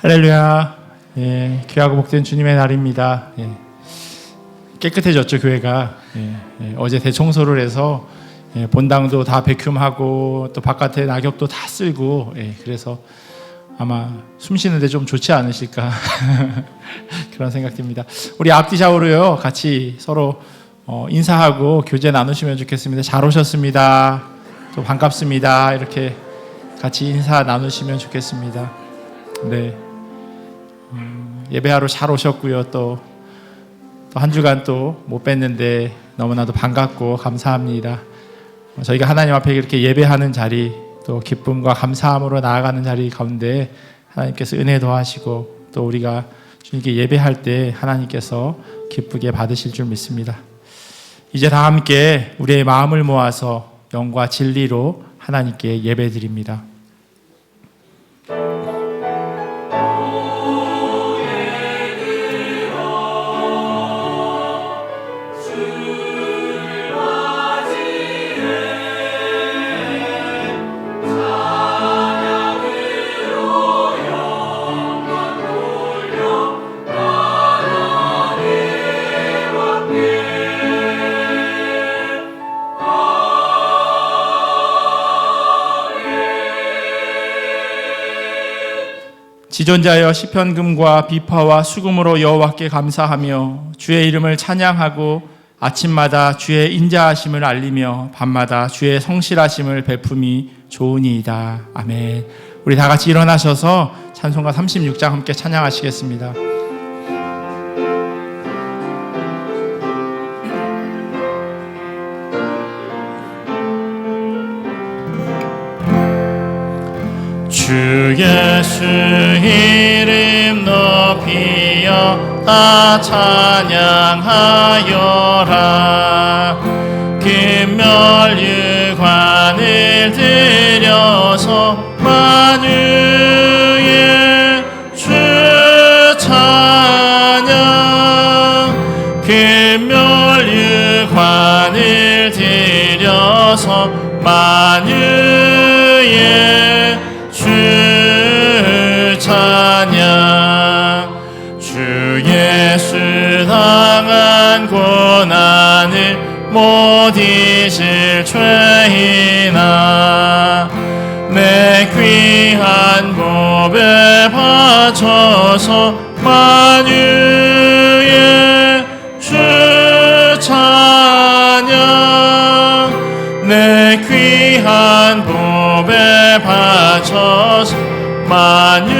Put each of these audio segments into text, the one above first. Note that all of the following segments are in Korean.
할렐루야. 예, 귀하고 복된 주님의 날입니다. 예, 깨끗해졌죠, 교회가. 어제 대청소를 해서 본당도 다 베큐um하고 또 바깥에 낙엽도 다 쓸고, 그래서 아마 숨 쉬는데 좀 좋지 않으실까 그런 생각 듭니다. 우리 앞뒤 좌우로요 같이 서로 인사하고 교제 나누시면 좋겠습니다. 잘 오셨습니다. 또 반갑습니다. 이렇게 같이 인사 나누시면 좋겠습니다. 네. 예배하러 잘 오셨고요. 또 한 주간 또 못 뵀는데 너무나도 반갑고 감사합니다. 저희가 하나님 앞에 이렇게 예배하는 자리, 또 기쁨과 감사함으로 나아가는 자리 가운데 하나님께서 은혜 더하시고 또 우리가 주님께 예배할 때 하나님께서 기쁘게 받으실 줄 믿습니다. 이제 다 함께 우리의 마음을 모아서 영과 진리로 하나님께 예배드립니다. 지존자여 시편금과 비파와 수금으로 여호와께 감사하며 주의 이름을 찬양하고 아침마다 주의 인자하심을 알리며 밤마다 주의 성실하심을 베품이 좋으니이다. 아멘. 우리 다 같이 일어나셔서 찬송가 36장 함께 찬양하시겠습니다. 주 예수 이름 높이여 다 찬양하여라. 금멸유관을 들여서 만유의 주 찬양. 금멸유관을 들여서 만유의 주 찬양. 주 예수 당한 고난을 못 잊을 죄인아, 내 귀한 법에 바쳐서 만유의 주 찬양. 내 귀한 법에 바쳐서 만유의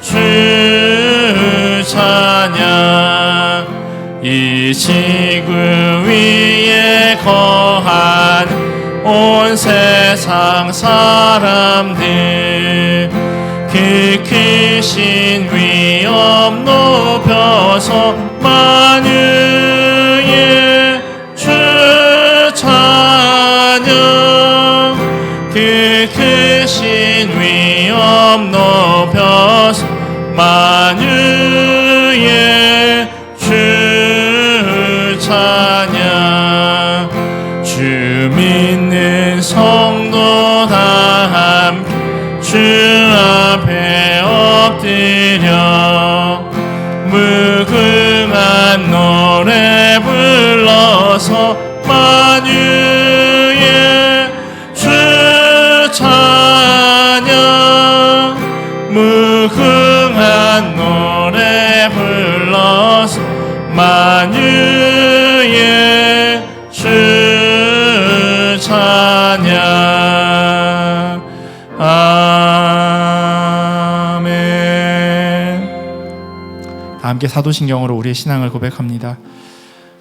주 찬양. 이 지구 위에 거한 온 세상 사람들 그 크신 위엄 높여서 만유의 주 찬양. 그 크신 위엄 높여서 만유의 주 찬양. 주 믿는 성도 다 함께 주 앞에 엎드려 무궁한 노래 불러서 만유의 주 찬양. 무궁한 노래 불러서 만유의 주 찬양. 아멘. 다 함께 사도신경으로 우리의 신앙을 고백합니다.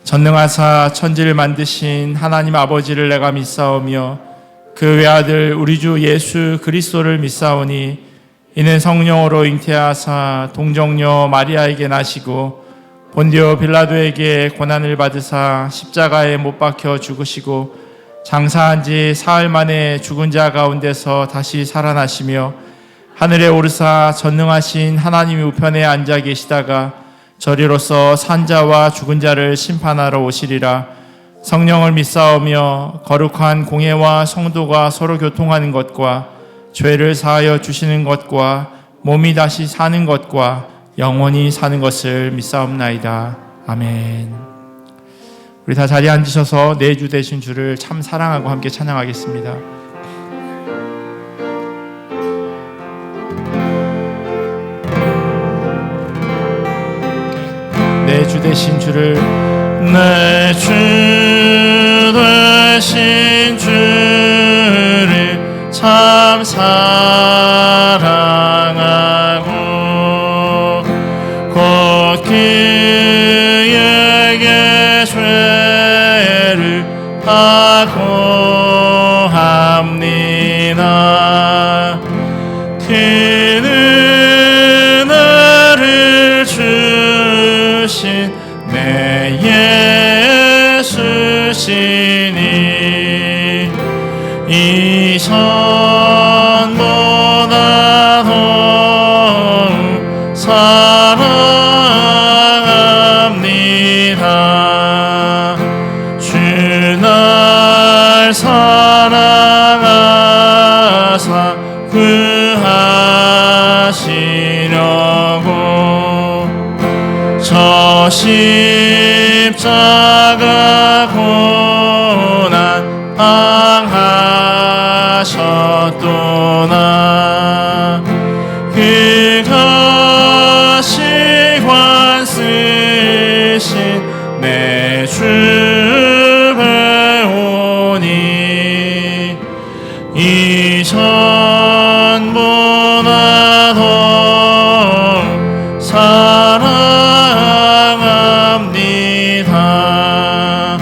전능하사 천지를 만드신 하나님 아버지를 내가 믿사오며 그 외아들 우리 주 예수 그리스도를 믿사오니 이는 성령으로 잉태하사 동정녀 마리아에게 나시고 본디오 빌라도에게 고난을 받으사 십자가에 못 박혀 죽으시고 장사한 지 사흘 만에 죽은 자 가운데서 다시 살아나시며 하늘에 오르사 전능하신 하나님의 우편에 앉아 계시다가 저리로서 산자와 죽은 자를 심판하러 오시리라. 성령을 믿사오며 거룩한 공회와 성도가 서로 교통하는 것과 죄를 사하여 주시는 것과 몸이 다시 사는 것과 영원히 사는 것을 믿사옵나이다. 아멘. 우리 다 자리에 앉으셔서 내 주 되신 주를 참 사랑하고 함께 찬양하겠습니다. 내 주 되신 주를, 내 주 되신 주를 참 사랑하고 곧 그에게 죄를 바고합니다. 그는 은혜를 주신 내 예수시니 이전보다 더욱 사랑합니다. 주 날 사랑하사 구하시려고 저 십자가 고난 당하셨도다. 그가 시관 쓰신 내 주 배우니 이전보다 더 사랑합니다.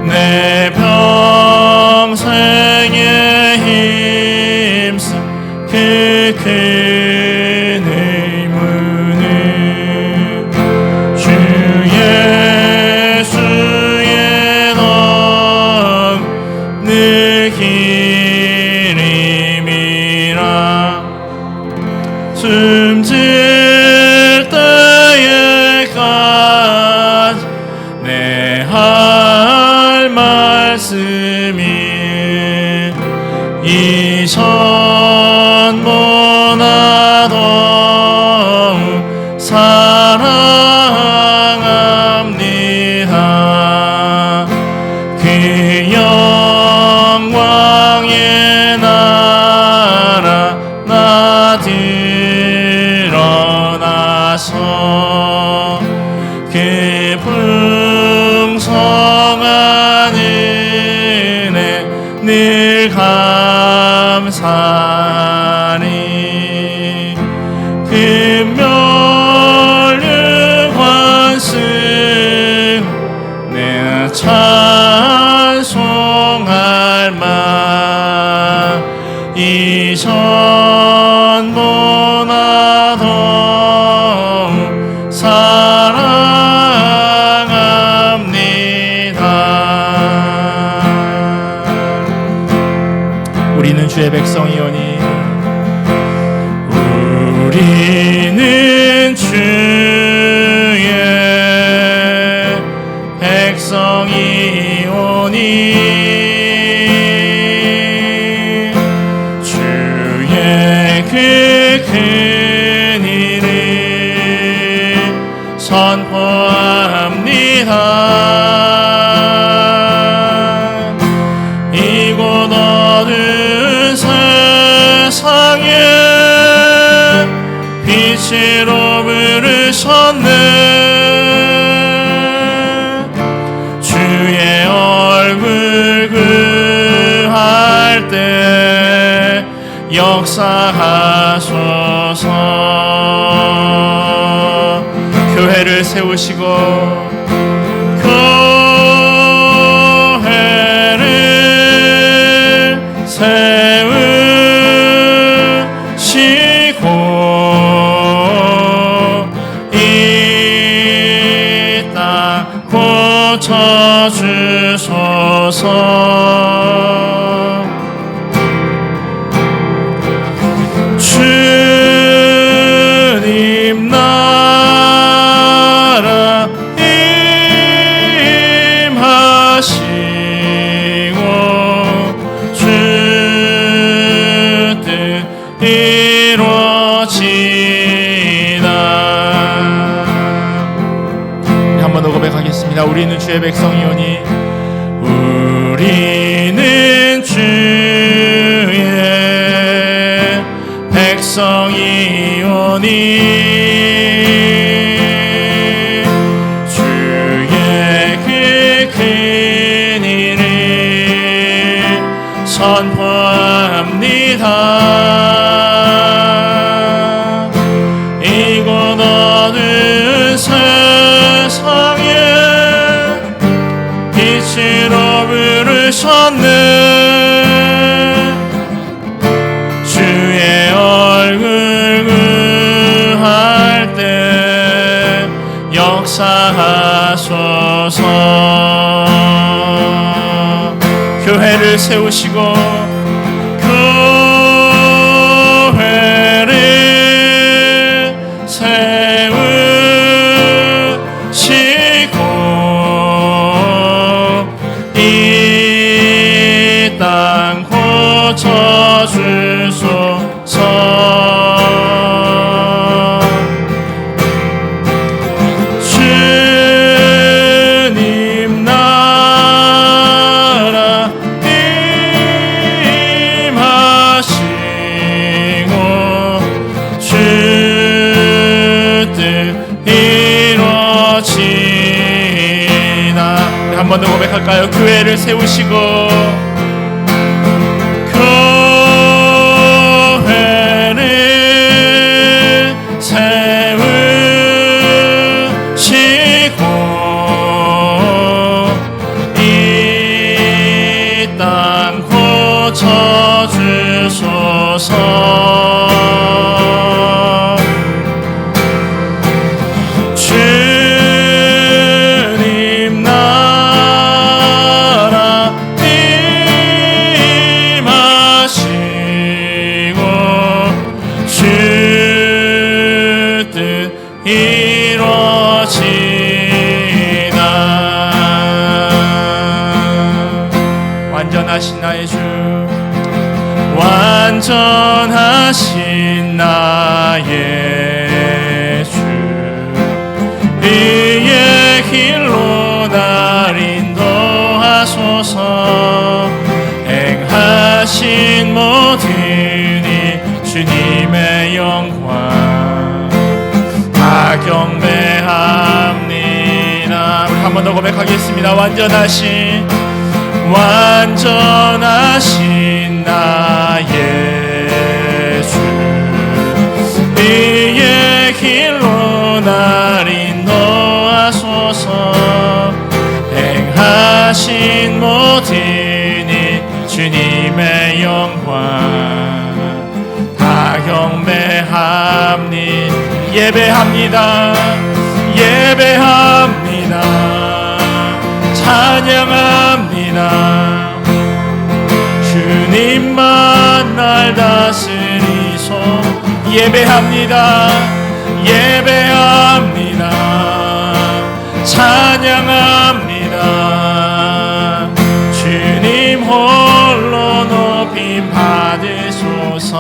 내 평생에 힘쓴 그 큰 의무는 주 예수의 넘는 길임이라. 숨질 때에까지 내 할 말씀이 이전보다 더욱 사랑합니다. 그 영광의 나라 나 드러나서 그 풍성한 은혜 늘 감사하니. 금멸류관승 내 찬송할 만 이전보다 더욱 사랑합니다. 우리는 주의 백성이오니 우리는 주의 백성이오니 주의 그 큰 일을 선포합니다. 이곳 어두운 세상에 빛으로 부르셨네. 주의 얼굴 구할 때 역사하소서. 교회를 세우시고 교회를 세우시고 고쳐주소서. 주님 나라 임하시고 주 뜻 이루어지이다. 한 번 더 고백하겠습니다. 우리는 주의 백성이오니 우리는 주의 백성이오니 주의 그 큰 일을 선포합니다. 이곳 어두운 세상에 빛으로 부르셨네. 주의 얼굴 구할 때 역사하소서. 교회를 세우시고 교회를 세우시고 이 땅 고쳐주소서. 주님 나라 임하시고 주 뜻 이루어지이다. 한 번 더 고백할까요? 교회를 세우시고 교회를 세우시고 이 땅 고쳐주소서. 주님 나라 임하시고 주 뜻 이루어지이다. 완전하신 나의 주, 완전하신 나의 주, 의의 길로 날 인도하소서. 행하신 모든 이 주님의 영광 다 경배합니다. 우리 한 번 더 고백하겠습니다. 완전하신 나의 주, 이의 길로 날 인도하소서. 행하신 모든 이 주님의 영광 다 경배합니다. 예배합니다. 예배합니다. 찬양합니다. 주님만 날 다스리소. 예배합니다. 예배합니다. 찬양합니다. 주님 홀로 높임 받으소서.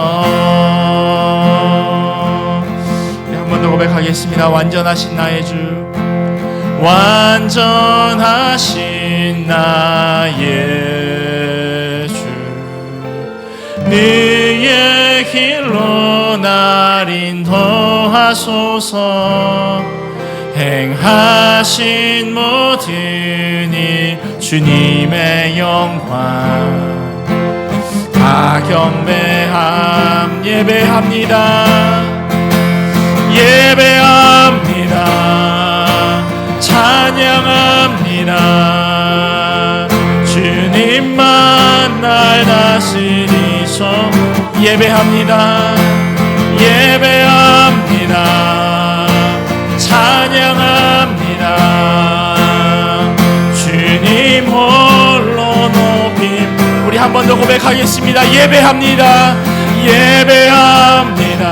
한 번 더 고백하겠습니다. 완전하신 나의 주, 완전하신 나의 주, 네의 길로 날 인도하소서. 행하신 모든 이 주님의 영광 다 경배함. 예배합니다. 예배합니다. 찬양합니다. 주님만 날 다스리소. 예배합니다. 예배합니다. 찬양합니다. 주님 홀로 높임. 우리 한 번 더 고백하겠습니다. 예배합니다. 예배합니다.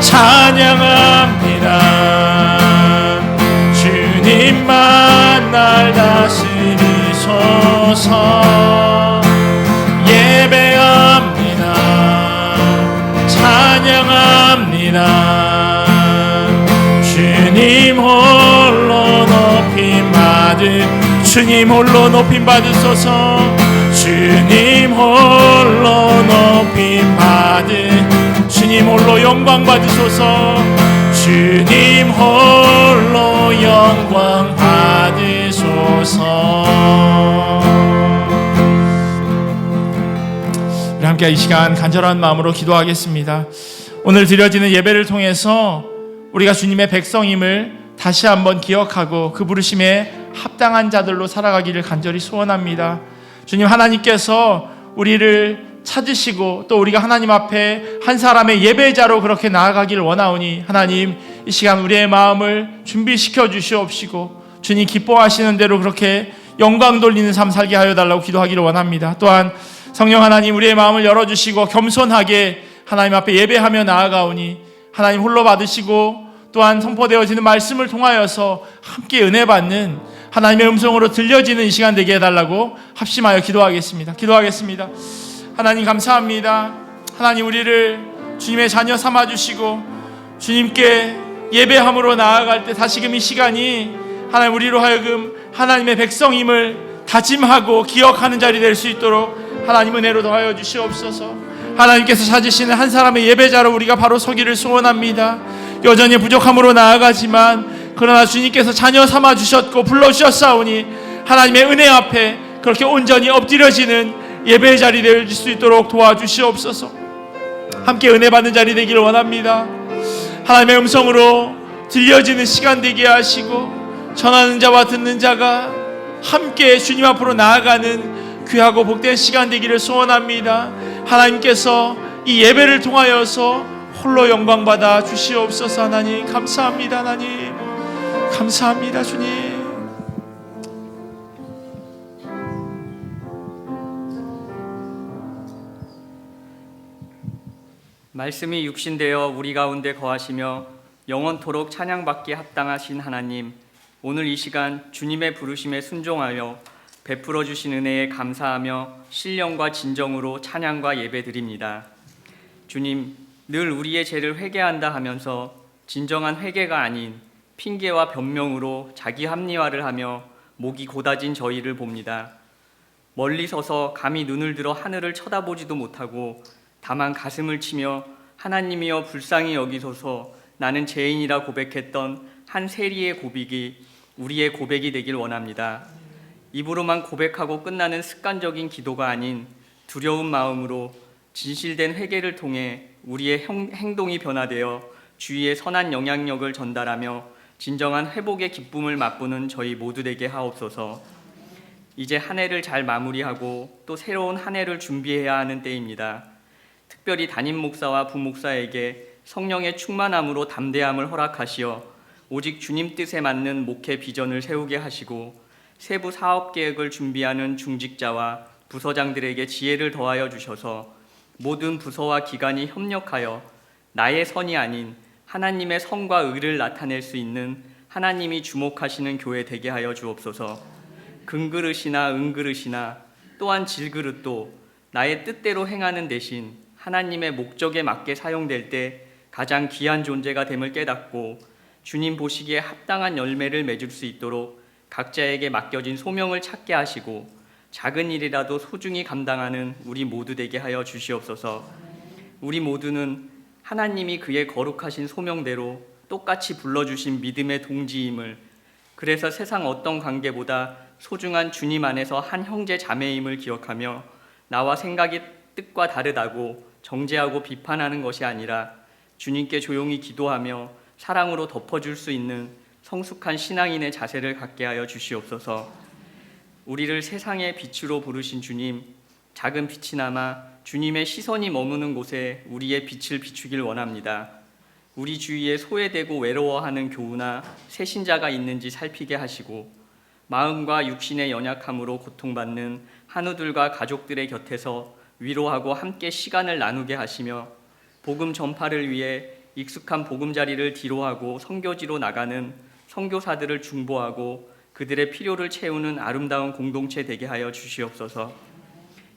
찬양합니다. 주님만 날 다스리소서. 예배합니다. 찬양합니다. 주님 홀로 높임 받으 주님 홀로 높임 받으소서. 주님 홀로 높임 받으 주님 홀로 영광 받으소서. 주님 홀로 영광 받으소서. 우리 함께 이 시간 간절한 마음으로 기도하겠습니다. 오늘 드려지는 예배를 통해서 우리가 주님의 백성임을 다시 한번 기억하고 그 부르심에 합당한 자들로 살아가기를 간절히 소원합니다. 주님, 하나님께서 우리를 찾으시고 또 우리가 하나님 앞에 한 사람의 예배자로 그렇게 나아가기를 원하오니 하나님, 이 시간 우리의 마음을 준비시켜 주시옵시고 주님 기뻐하시는 대로 그렇게 영광 돌리는 삶 살게 하여 달라고 기도하기를 원합니다. 또한 성령 하나님, 우리의 마음을 열어주시고 겸손하게 하나님 앞에 예배하며 나아가오니 하나님 홀로 받으시고 또한 선포되어지는 말씀을 통하여서 함께 은혜 받는 하나님의 음성으로 들려지는 이 시간 되게 해달라고 합심하여 기도하겠습니다. 하나님 감사합니다. 하나님, 우리를 주님의 자녀 삼아주시고 주님께 예배함으로 나아갈 때 다시금 이 시간이 하나님 우리로 하여금 하나님의 백성임을 다짐하고 기억하는 자리 될 수 있도록 하나님 은혜로 더하여 주시옵소서. 하나님께서 찾으시는 한 사람의 예배자로 우리가 바로 서기를 소원합니다. 여전히 부족함으로 나아가지만 그러나 주님께서 자녀 삼아주셨고 불러주셨사오니 하나님의 은혜 앞에 그렇게 온전히 엎드려지는 예배의 자리 될 수 있도록 도와주시옵소서. 함께 은혜 받는 자리 되기를 원합니다. 하나님의 음성으로 들려지는 시간 되게 하시고 전하는 자와 듣는 자가 함께 주님 앞으로 나아가는 귀하고 복된 시간 되기를 소원합니다. 하나님께서 이 예배를 통하여서 홀로 영광 받아 주시옵소서. 하나님 감사합니다. 하나님 감사합니다. 주님. 말씀이 육신되어 우리 가운데 거하시며 영원토록 찬양받기에 합당하신 하나님, 오늘 이 시간 주님의 부르심에 순종하여 베풀어 주신 은혜에 감사하며 신령과 진정으로 찬양과 예배드립니다. 주님, 늘 우리의 죄를 회개한다 하면서 진정한 회개가 아닌 핑계와 변명으로 자기 합리화를 하며 목이 고다진 저희를 봅니다. 멀리 서서 감히 눈을 들어 하늘을 쳐다보지도 못하고 다만 가슴을 치며 하나님이여 불쌍히 여기소서 나는 죄인이라 고백했던 한 세리의 고백이 우리의 고백이 되길 원합니다. 입으로만 고백하고 끝나는 습관적인 기도가 아닌 두려운 마음으로 진실된 회개를 통해 우리의 행동이 변화되어 주위에 선한 영향력을 전달하며 진정한 회복의 기쁨을 맛보는 저희 모두 되게 하옵소서. 이제 한 해를 잘 마무리하고 또 새로운 한 해를 준비해야 하는 때입니다. 특별히 담임 목사와 부목사에게 성령의 충만함으로 담대함을 허락하시어 오직 주님 뜻에 맞는 목회 비전을 세우게 하시고 세부 사업 계획을 준비하는 중직자와 부서장들에게 지혜를 더하여 주셔서 모든 부서와 기관이 협력하여 나의 선이 아닌 하나님의 선과 의를 나타낼 수 있는 하나님이 주목하시는 교회 되게 하여 주옵소서. 금그릇이나 은그릇이나 또한 질그릇도 나의 뜻대로 행하는 대신 하나님의 목적에 맞게 사용될 때 가장 귀한 존재가 됨을 깨닫고 주님 보시기에 합당한 열매를 맺을 수 있도록 각자에게 맡겨진 소명을 찾게 하시고 작은 일이라도 소중히 감당하는 우리 모두 되게 하여 주시옵소서. 우리 모두는 하나님이 그의 거룩하신 소명대로 똑같이 불러주신 믿음의 동지임을, 그래서 세상 어떤 관계보다 소중한 주님 안에서 한 형제 자매임을 기억하며 나와 생각이 뜻과 다르다고 정죄하고 비판하는 것이 아니라 주님께 조용히 기도하며 사랑으로 덮어줄 수 있는 성숙한 신앙인의 자세를 갖게 하여 주시옵소서. 우리를 세상의 빛으로 부르신 주님, 작은 빛이 남아 주님의 시선이 머무는 곳에 우리의 빛을 비추길 원합니다. 우리 주위에 소외되고 외로워하는 교우나 새신자가 있는지 살피게 하시고 마음과 육신의 연약함으로 고통받는 한우들과 가족들의 곁에서 위로하고 함께 시간을 나누게 하시며 복음 전파를 위해 익숙한 보금자리를 뒤로하고 선교지로 나가는 선교사들을 중보하고 그들의 필요를 채우는 아름다운 공동체 되게 하여 주시옵소서.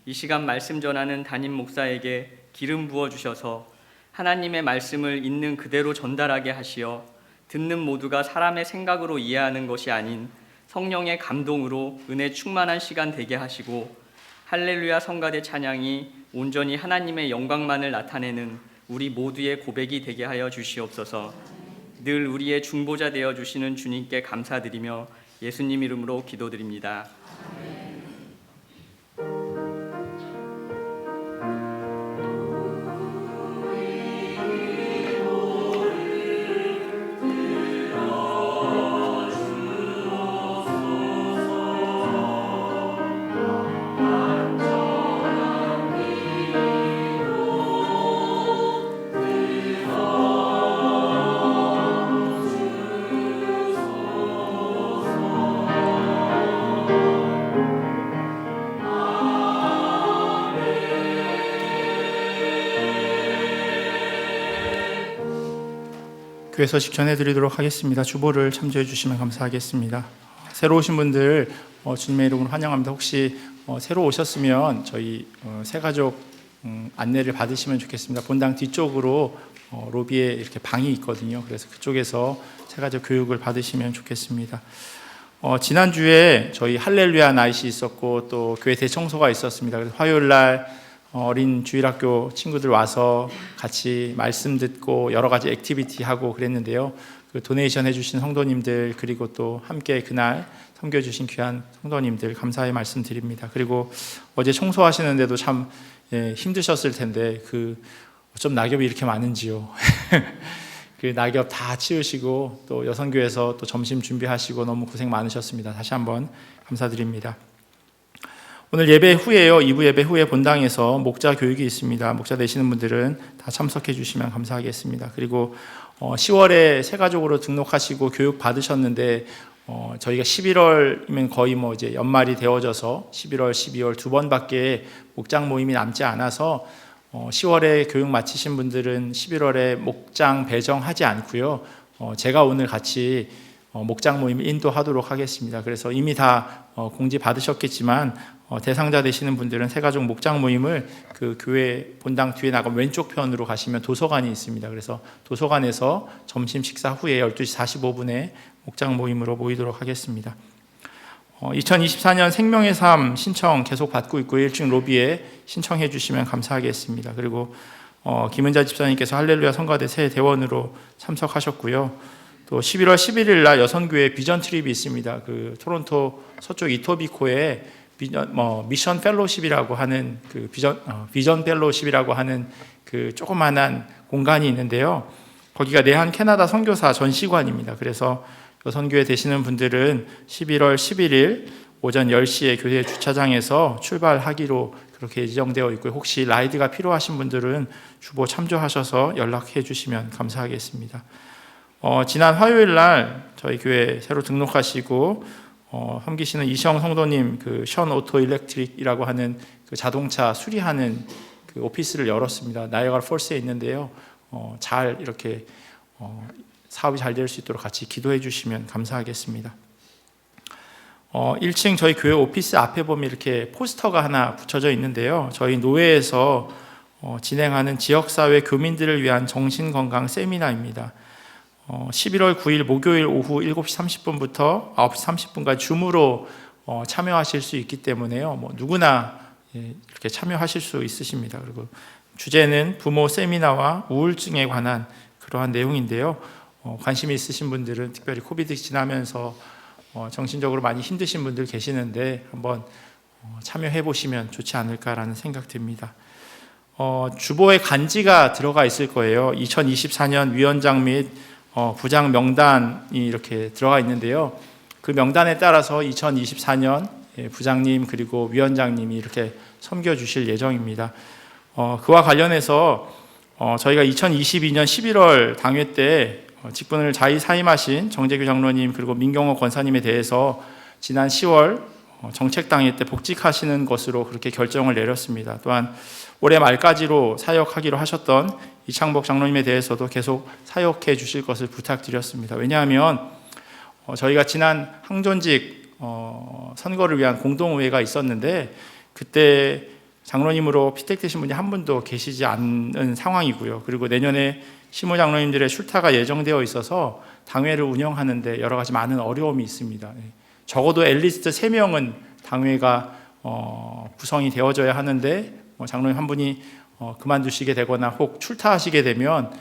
이 시간 말씀 전하는 담임 목사에게 기름 부어 주셔서 하나님의 말씀을 있는 그대로 전달하게 하시어 듣는 모두가 사람의 생각으로 이해하는 것이 아닌 성령의 감동으로 은혜 충만한 시간 되게 하시고 할렐루야 성가대 찬양이 온전히 하나님의 영광만을 나타내는 우리 모두의 고백이 되게 하여 주시옵소서. 늘 우리의 중보자 되어 주시는 주님께 감사드리며 예수님 이름으로 기도드립니다. 교회 소식 전해드리도록 하겠습니다. 주보를 참조해 주시면 감사하겠습니다. 새로 오신 분들 주님의 이름으로 환영합니다. 혹시 새로 오셨으면 저희 새가족 안내를 받으시면 좋겠습니다. 본당 뒤쪽으로 로비에 이렇게 방이 있거든요. 그래서 그쪽에서 새가족 교육을 받으시면 좋겠습니다. 지난주에 저희 할렐루야 나잇이 있었고 또 교회 대청소가 있었습니다. 그래서 화요일 날 어린 주일학교 친구들 와서 같이 말씀 듣고 여러 가지 액티비티 하고 그랬는데요. 그 도네이션 해주신 성도님들 그리고 또 함께 그날 섬겨주신 귀한 성도님들 감사의 말씀 드립니다. 그리고 어제 청소하시는데도 참 힘드셨을 텐데 어쩜 낙엽이 이렇게 많은지요. 그 낙엽 다 치우시고 또 여성교회에서 또 점심 준비하시고 너무 고생 많으셨습니다. 다시 한번 감사드립니다. 오늘 예배 후에요. 2부 예배 후에 본당에서 목자 교육이 있습니다. 목자 되시는 분들은 다 참석해 주시면 감사하겠습니다. 그리고 10월에 새가족으로 등록하시고 교육 받으셨는데 저희가 11월이면 거의 이제 연말이 되어져서 11월, 12월 두 번밖에 목장 모임이 남지 않아서 10월에 교육 마치신 분들은 11월에 목장 배정하지 않고요. 제가 오늘 같이 목장 모임을 인도하도록 하겠습니다. 그래서 이미 다 공지 받으셨겠지만 대상자 되시는 분들은 새가족 목장 모임을 그 교회 본당 뒤에 나가 왼쪽 편으로 가시면 도서관이 있습니다. 그래서 도서관에서 점심 식사 후에 12시 45분에 목장 모임으로 모이도록 하겠습니다. 2024년 생명의 삶 신청 계속 받고 있고 1층 로비에 신청해 주시면 감사하겠습니다. 그리고 김은자 집사님께서 할렐루야 성가대 새 대원으로 참석하셨고요. 또 11월 11일 날 여성교회 비전 트립이 있습니다. 그 토론토 서쪽 이토비코에 미션 펠로십이라고 하는 비전 펠로십이라고 하는 그 조그만한 공간이 있는데요. 거기가 내한 캐나다 선교사 전시관입니다. 그래서 여성교회 되시는 분들은 11월 11일 오전 10시에 교회 주차장에서 출발하기로 그렇게 예정되어 있고요. 혹시 라이드가 필요하신 분들은 주보 참조하셔서 연락해 주시면 감사하겠습니다. 지난 화요일 날 저희 교회 새로 등록하시고 섬기시는 이시영 성도님 션 오토 일렉트릭이라고 하는 그 자동차 수리하는 그 오피스를 열었습니다. 나이아가라 폴스에 있는데요. 잘 이렇게 사업이 잘 될 수 있도록 같이 기도해 주시면 감사하겠습니다. 1층 저희 교회 오피스 앞에 보면 이렇게 포스터가 하나 붙여져 있는데요. 저희 노회에서 진행하는 지역사회 교민들을 위한 정신건강 세미나입니다. 11월 9일 목요일 오후 7시 30분부터 9시 30분까지 줌으로 참여하실 수 있기 때문에요. 누구나 이렇게 참여하실 수 있으십니다. 그리고 주제는 부모 세미나와 우울증에 관한 그러한 내용인데요. 관심이 있으신 분들은 특별히 코비드 지나면서 정신적으로 많이 힘드신 분들 계시는데 한번 참여해 보시면 좋지 않을까라는 생각 듭니다. 주보에 간지가 들어가 있을 거예요. 2024년 위원장 및 부장 명단이 이렇게 들어가 있는데요. 그 명단에 따라서 2024년 부장님 그리고 위원장님이 이렇게 섬겨주실 예정입니다. 그와 관련해서 저희가 2022년 11월 당회 때 직분을 자의 사임하신 정재규 장로님 그리고 민경호 권사님에 대해서 지난 10월 정책당회 때 복직하시는 것으로 그렇게 결정을 내렸습니다. 또한 올해 말까지로 사역하기로 하셨던 이창복 장로님에 대해서도 계속 사역해 주실 것을 부탁드렸습니다. 왜냐하면 저희가 지난 항존직 선거를 위한 공동의회가 있었는데 그때 장로님으로 피택되신 분이 한 분도 계시지 않은 상황이고요. 그리고 내년에 시모 장로님들의 출타가 예정되어 있어서 당회를 운영하는데 여러 가지 많은 어려움이 있습니다. 적어도 엘리스트 3명은 당회가 구성이 되어져야 하는데 장로님 한 분이 그만두시게 되거나 혹 출타하시게 되면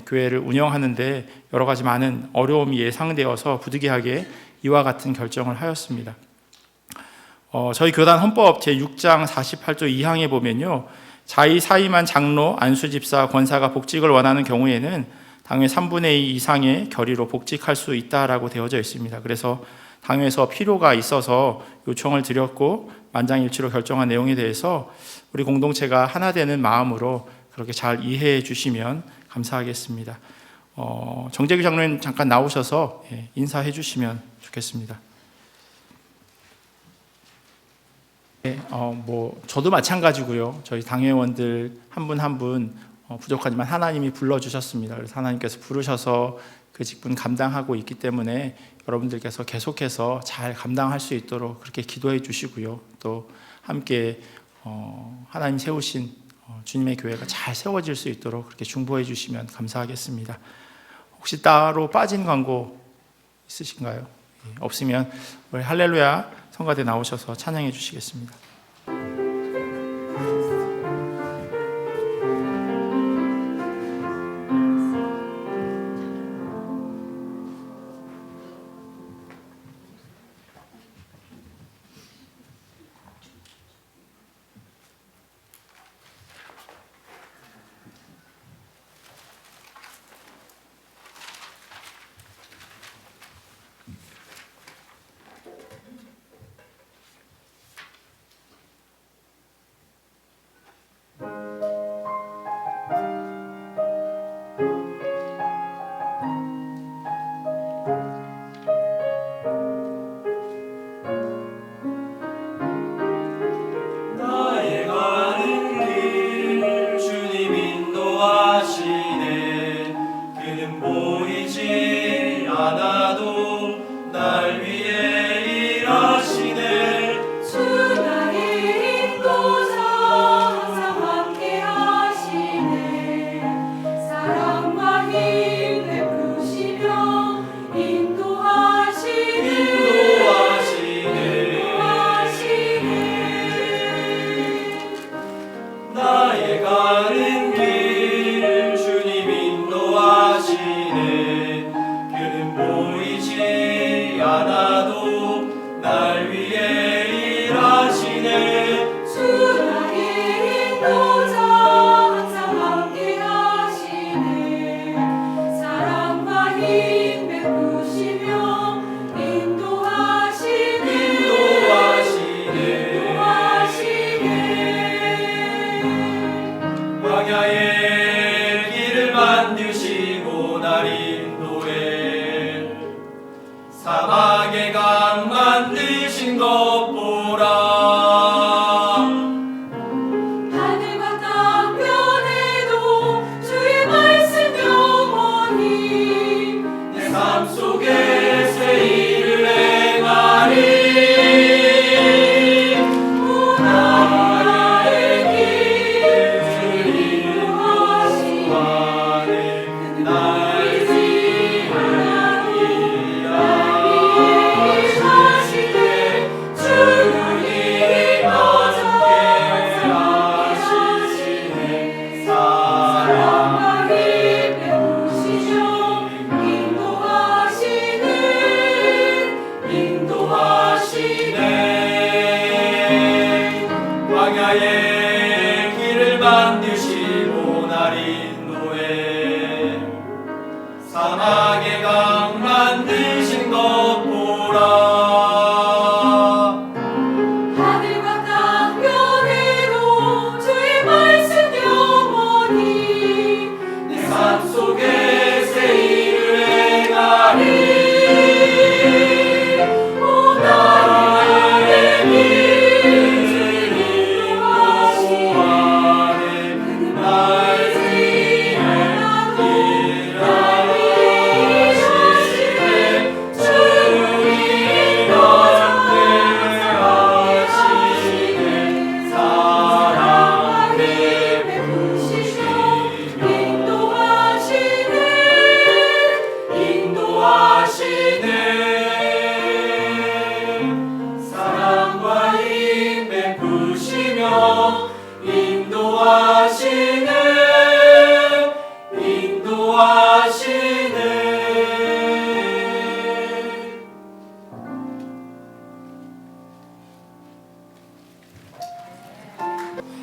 교회를 운영하는데 여러 가지 많은 어려움이 예상되어서 부득이하게 이와 같은 결정을 하였습니다. 저희 교단 헌법 제6장 48조 2항에 보면요, 자의 사임한 장로, 안수집사, 권사가 복직을 원하는 경우에는 당회 3분의 2 이상의 결의로 복직할 수 있다라고 되어져 있습니다. 그래서 당회에서 필요가 있어서 요청을 드렸고 만장일치로 결정한 내용에 대해서 우리 공동체가 하나 되는 마음으로 그렇게 잘 이해해 주시면 감사하겠습니다. 정재규 장로님 잠깐 나오셔서 인사해 주시면 좋겠습니다. 저도 마찬가지고요. 저희 당회원들 한 분 한 분 부족하지만 하나님이 불러주셨습니다. 그래서 하나님께서 부르셔서 그 직분 감당하고 있기 때문에 여러분들께서 계속해서 잘 감당할 수 있도록 그렇게 기도해 주시고요. 또 함께 하나님 세우신 주님의 교회가 잘 세워질 수 있도록 그렇게 중보해 주시면 감사하겠습니다. 혹시 따로 빠진 광고 있으신가요? 없으면 우리 할렐루야 성가대 나오셔서 찬양해 주시겠습니다.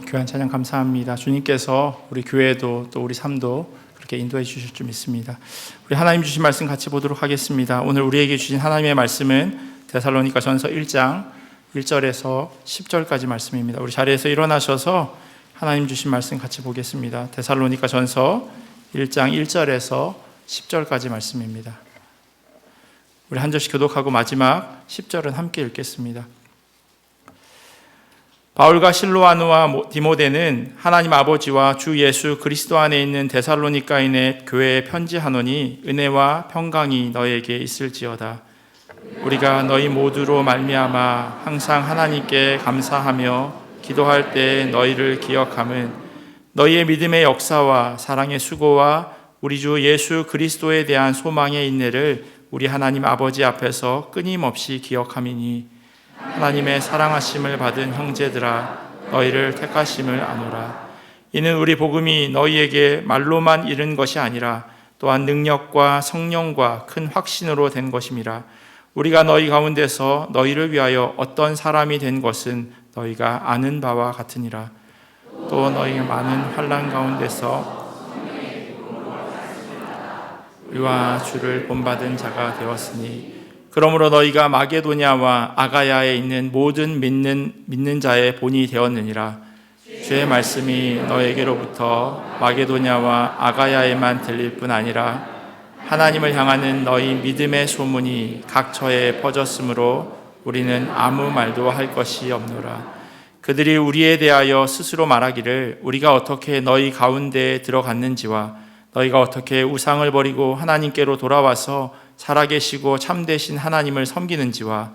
귀한 찬양 감사합니다. 주님께서 우리 교회도 또 우리 삶도 그렇게 인도해 주실 줄 믿습니다. 우리 하나님 주신 말씀 같이 보도록 하겠습니다. 오늘 우리에게 주신 하나님의 말씀은 데살로니가전서 1장 1절에서 10절까지 말씀입니다. 우리 자리에서 일어나셔서 하나님 주신 말씀 같이 보겠습니다. 데살로니가전서 1장 1절에서 10절까지 말씀입니다. 우리 한 절씩 교독하고 마지막 10절은 함께 읽겠습니다. 바울과 실로아누와 디모데는 하나님 아버지와 주 예수 그리스도 안에 있는 데살로니가인의 교회에 편지하노니 은혜와 평강이 너에게 있을지어다. 우리가 너희 모두로 말미암아 항상 하나님께 감사하며 기도할 때 너희를 기억함은 너희의 믿음의 역사와 사랑의 수고와 우리 주 예수 그리스도에 대한 소망의 인내를 우리 하나님 아버지 앞에서 끊임없이 기억함이니 하나님의 사랑하심을 받은 형제들아 너희를 택하심을 아노라. 이는 우리 복음이 너희에게 말로만 이른 것이 아니라 또한 능력과 성령과 큰 확신으로 된 것임이라. 우리가 너희 가운데서 너희를 위하여 어떤 사람이 된 것은 너희가 아는 바와 같으니라. 또 너희가 많은 환난 가운데서 우리와 주를 본받은 자가 되었으니 그러므로 너희가 마게도냐와 아가야에 있는 모든 믿는 자의 본이 되었느니라. 주의 말씀이 너에게로부터 마게도냐와 아가야에만 들릴 뿐 아니라 하나님을 향하는 너희 믿음의 소문이 각처에 퍼졌으므로 우리는 아무 말도 할 것이 없노라. 그들이 우리에 대하여 스스로 말하기를 우리가 어떻게 너희 가운데에 들어갔는지와 너희가 어떻게 우상을 버리고 하나님께로 돌아와서 살아계시고 참되신 하나님을 섬기는지와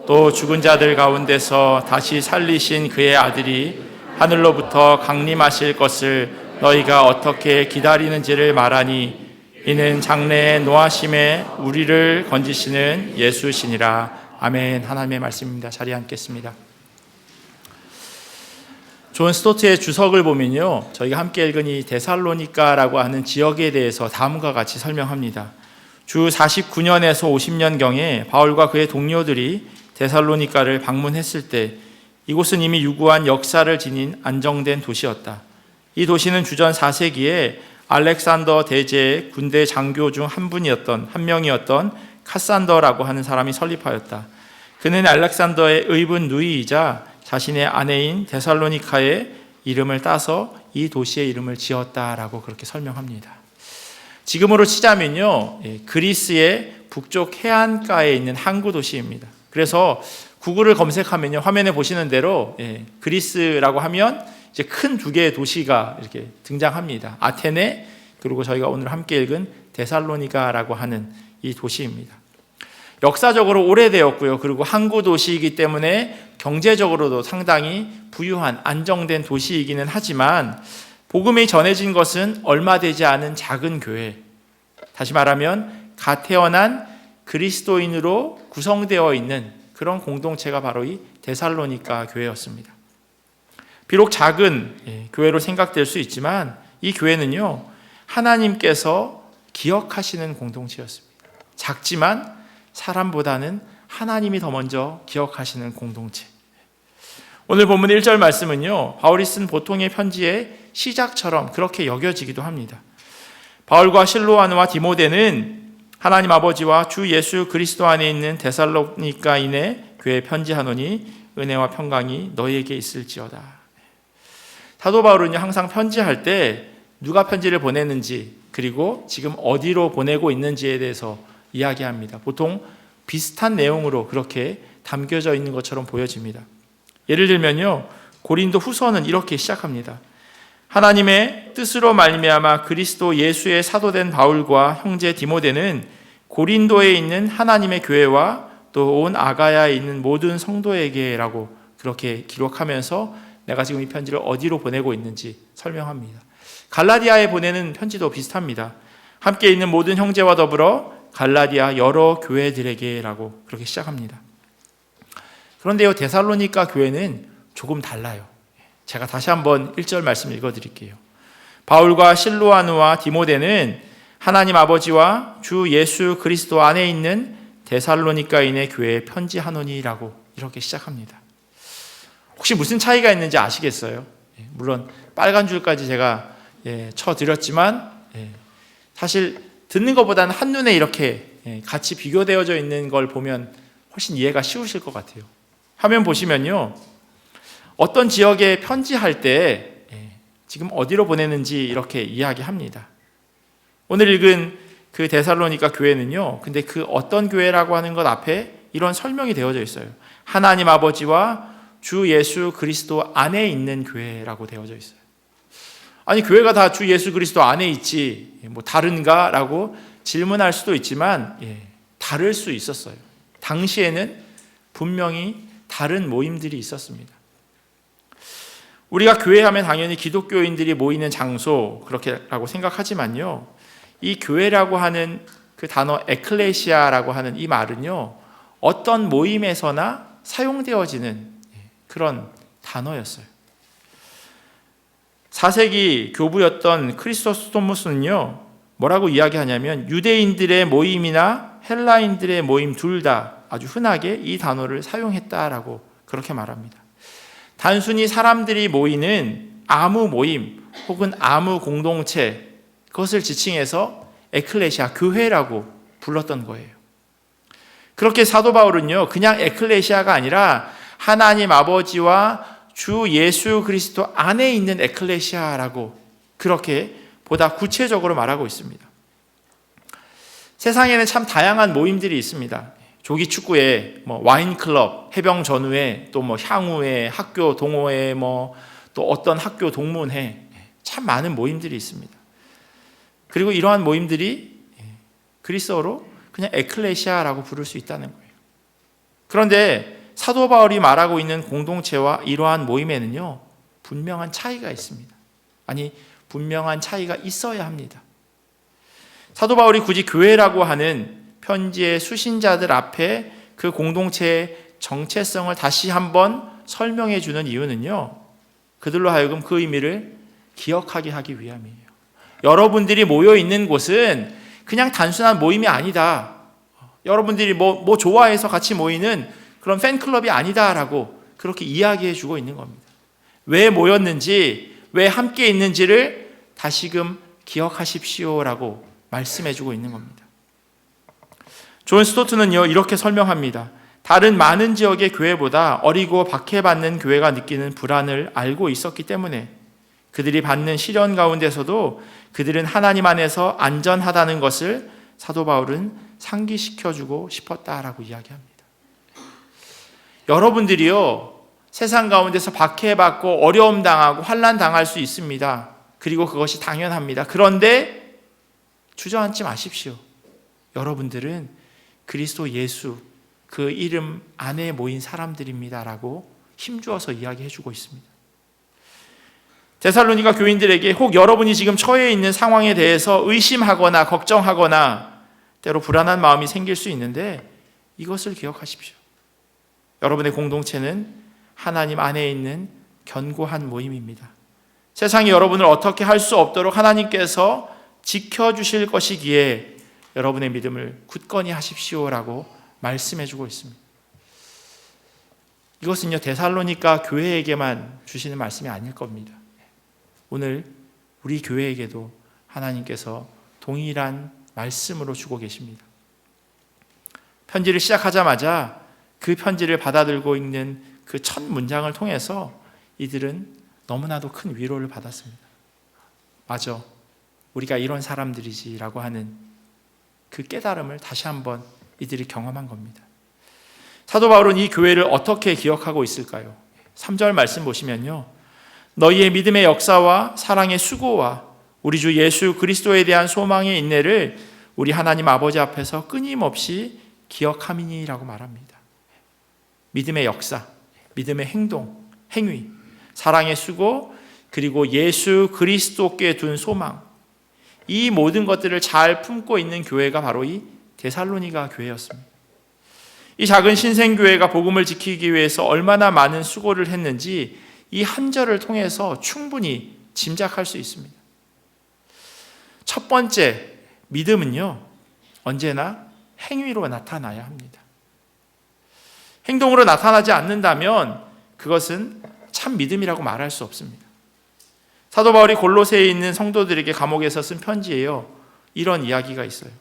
또 죽은 자들 가운데서 다시 살리신 그의 아들이 하늘로부터 강림하실 것을 너희가 어떻게 기다리는지를 말하니 이는 장래의 노하심에 우리를 건지시는 예수시니라. 아멘. 하나님의 말씀입니다. 자리에 앉겠습니다. 존 스토트의 주석을 보면요, 저희가 함께 읽은 이 데살로니가라고 하는 지역에 대해서 다음과 같이 설명합니다. 주 49년에서 50년경에 바울과 그의 동료들이 데살로니가를 방문했을 때 이곳은 이미 유구한 역사를 지닌 안정된 도시였다. 이 도시는 주전 4세기에 알렉산더 대제의 군대 장교 중 한 명이었던 카산더라고 하는 사람이 설립하였다. 그는 알렉산더의 의분 누이이자 자신의 아내인 데살로니카의 이름을 따서 이 도시의 이름을 지었다라고 그렇게 설명합니다. 지금으로 치자면요, 그리스의 북쪽 해안가에 있는 항구 도시입니다. 그래서 구글을 검색하면요, 화면에 보시는 대로 그리스라고 하면 이제 큰 두 개의 도시가 이렇게 등장합니다. 아테네, 그리고 저희가 오늘 함께 읽은 데살로니가라고 하는 이 도시입니다. 역사적으로 오래되었고요. 그리고 항구 도시이기 때문에 경제적으로도 상당히 부유한 안정된 도시이기는 하지만 복음이 전해진 것은 얼마 되지 않은 작은 교회, 다시 말하면 갓 태어난 그리스도인으로 구성되어 있는 그런 공동체가 바로 이 데살로니가 교회였습니다. 비록 작은 교회로 생각될 수 있지만 이 교회는요, 하나님께서 기억하시는 공동체였습니다. 작지만 사람보다는 하나님이 더 먼저 기억하시는 공동체. 오늘 본문 1절 말씀은요, 바울이 쓴 보통의 편지의 시작처럼 그렇게 여겨지기도 합니다. 바울과 실로아누와 디모데는 하나님 아버지와 주 예수 그리스도 안에 있는 데살로니가인의 교회에 편지하노니 은혜와 평강이 너희에게 있을지어다. 사도 바울은요, 항상 편지할 때 누가 편지를 보냈는지 그리고 지금 어디로 보내고 있는지에 대해서 이야기합니다. 보통 비슷한 내용으로 그렇게 담겨져 있는 것처럼 보여집니다. 예를 들면요, 고린도 후서는 이렇게 시작합니다. 하나님의 뜻으로 말미암아 그리스도 예수의 사도된 바울과 형제 디모데는 고린도에 있는 하나님의 교회와 또 온 아가야에 있는 모든 성도에게라고 그렇게 기록하면서 내가 지금 이 편지를 어디로 보내고 있는지 설명합니다. 갈라디아에 보내는 편지도 비슷합니다. 함께 있는 모든 형제와 더불어 갈라디아 여러 교회들에게라고 그렇게 시작합니다. 그런데요, 데살로니가 교회는 조금 달라요. 제가 다시 한번 1절 말씀 읽어드릴게요. 바울과 실로아누와 디모데는 하나님 아버지와 주 예수 그리스도 안에 있는 데살로니가인의 교회에 편지하노니라고 이렇게 시작합니다. 혹시 무슨 차이가 있는지 아시겠어요? 물론 빨간 줄까지 제가 쳐드렸지만 사실 듣는 것보다는 한눈에 이렇게 같이 비교되어져 있는 걸 보면 훨씬 이해가 쉬우실 것 같아요. 화면 보시면요, 어떤 지역에 편지할 때 지금 어디로 보내는지 이렇게 이야기합니다. 오늘 읽은 그 데살로니가 교회는요, 근데 그 어떤 교회라고 하는 것 앞에 이런 설명이 되어져 있어요. 하나님 아버지와 주 예수 그리스도 안에 있는 교회라고 되어져 있어요. 아니, 교회가 다 주 예수 그리스도 안에 있지 뭐 다른가? 라고 질문할 수도 있지만 다를 수 있었어요. 당시에는 분명히 다른 모임들이 있었습니다. 우리가 교회 하면 당연히 기독교인들이 모이는 장소 그렇게라고 생각하지만요, 이 교회라고 하는 그 단어 에클레시아라고 하는 이 말은요, 어떤 모임에서나 사용되어지는 그런 단어였어요. 4세기 교부였던 크리소스토무스는요, 뭐라고 이야기하냐면 유대인들의 모임이나 헬라인들의 모임 둘 다 아주 흔하게 이 단어를 사용했다라고 그렇게 말합니다. 단순히 사람들이 모이는 아무 모임 혹은 아무 공동체, 그것을 지칭해서 에클레시아, 교회라고 불렀던 거예요. 그렇게 사도 바울은요, 그냥 에클레시아가 아니라 하나님 아버지와 주 예수 그리스도 안에 있는 에클레시아라고 그렇게 보다 구체적으로 말하고 있습니다. 세상에는 참 다양한 모임들이 있습니다. 조기 축구회, 와인 클럽, 해병 전우회, 또 향후회, 학교 동호회, 또 어떤 학교 동문회, 참 많은 모임들이 있습니다. 그리고 이러한 모임들이 그리스어로 그냥 에클레시아라고 부를 수 있다는 거예요. 그런데 사도 바울이 말하고 있는 공동체와 이러한 모임에는요, 분명한 차이가 있습니다. 아니, 분명한 차이가 있어야 합니다. 사도 바울이 굳이 교회라고 하는 편지의 수신자들 앞에 그 공동체의 정체성을 다시 한번 설명해 주는 이유는요, 그들로 하여금 그 의미를 기억하게 하기 위함이에요. 여러분들이 모여 있는 곳은 그냥 단순한 모임이 아니다. 여러분들이 뭐 좋아해서 같이 모이는 그런 팬클럽이 아니다라고 그렇게 이야기해 주고 있는 겁니다. 왜 모였는지, 왜 함께 있는지를 다시금 기억하십시오라고 말씀해 주고 있는 겁니다. 존 스토트는요, 이렇게 설명합니다. 다른 많은 지역의 교회보다 어리고 박해받는 교회가 느끼는 불안을 알고 있었기 때문에 그들이 받는 시련 가운데서도 그들은 하나님 안에서 안전하다는 것을 사도 바울은 상기시켜주고 싶었다라고 이야기합니다. 여러분들이요, 세상 가운데서 박해받고 어려움 당하고 환난 당할 수 있습니다. 그리고 그것이 당연합니다. 그런데 주저앉지 마십시오. 여러분들은 그리스도 예수, 그 이름 안에 모인 사람들입니다라고 힘주어서 이야기해주고 있습니다. 데살로니가 교인들에게 혹 여러분이 지금 처해 있는 상황에 대해서 의심하거나 걱정하거나 때로 불안한 마음이 생길 수 있는데 이것을 기억하십시오. 여러분의 공동체는 하나님 안에 있는 견고한 모임입니다. 세상이 여러분을 어떻게 할 수 없도록 하나님께서 지켜주실 것이기에 여러분의 믿음을 굳건히 하십시오라고 말씀해주고 있습니다. 이것은요, 데살로니가 교회에게만 주시는 말씀이 아닐 겁니다. 오늘 우리 교회에게도 하나님께서 동일한 말씀으로 주고 계십니다. 편지를 시작하자마자 그 편지를 받아들고 읽는 그 첫 문장을 통해서 이들은 너무나도 큰 위로를 받았습니다. 맞아, 우리가 이런 사람들이지라고 하는 그 깨달음을 다시 한번 이들이 경험한 겁니다. 사도 바울은 이 교회를 어떻게 기억하고 있을까요? 3절 말씀 보시면요, 너희의 믿음의 역사와 사랑의 수고와 우리 주 예수 그리스도에 대한 소망의 인내를 우리 하나님 아버지 앞에서 끊임없이 기억함이니라고 말합니다. 믿음의 역사, 믿음의 행동, 행위, 사랑의 수고, 그리고 예수 그리스도께 둔 소망, 이 모든 것들을 잘 품고 있는 교회가 바로 이 데살로니가 교회였습니다. 이 작은 신생교회가 복음을 지키기 위해서 얼마나 많은 수고를 했는지 이 한 절을 통해서 충분히 짐작할 수 있습니다. 첫 번째, 믿음은요, 언제나 행위로 나타나야 합니다. 행동으로 나타나지 않는다면 그것은 참 믿음이라고 말할 수 없습니다. 사도 바울이 골로새에 있는 성도들에게 감옥에서 쓴 편지예요. 이런 이야기가 있어요.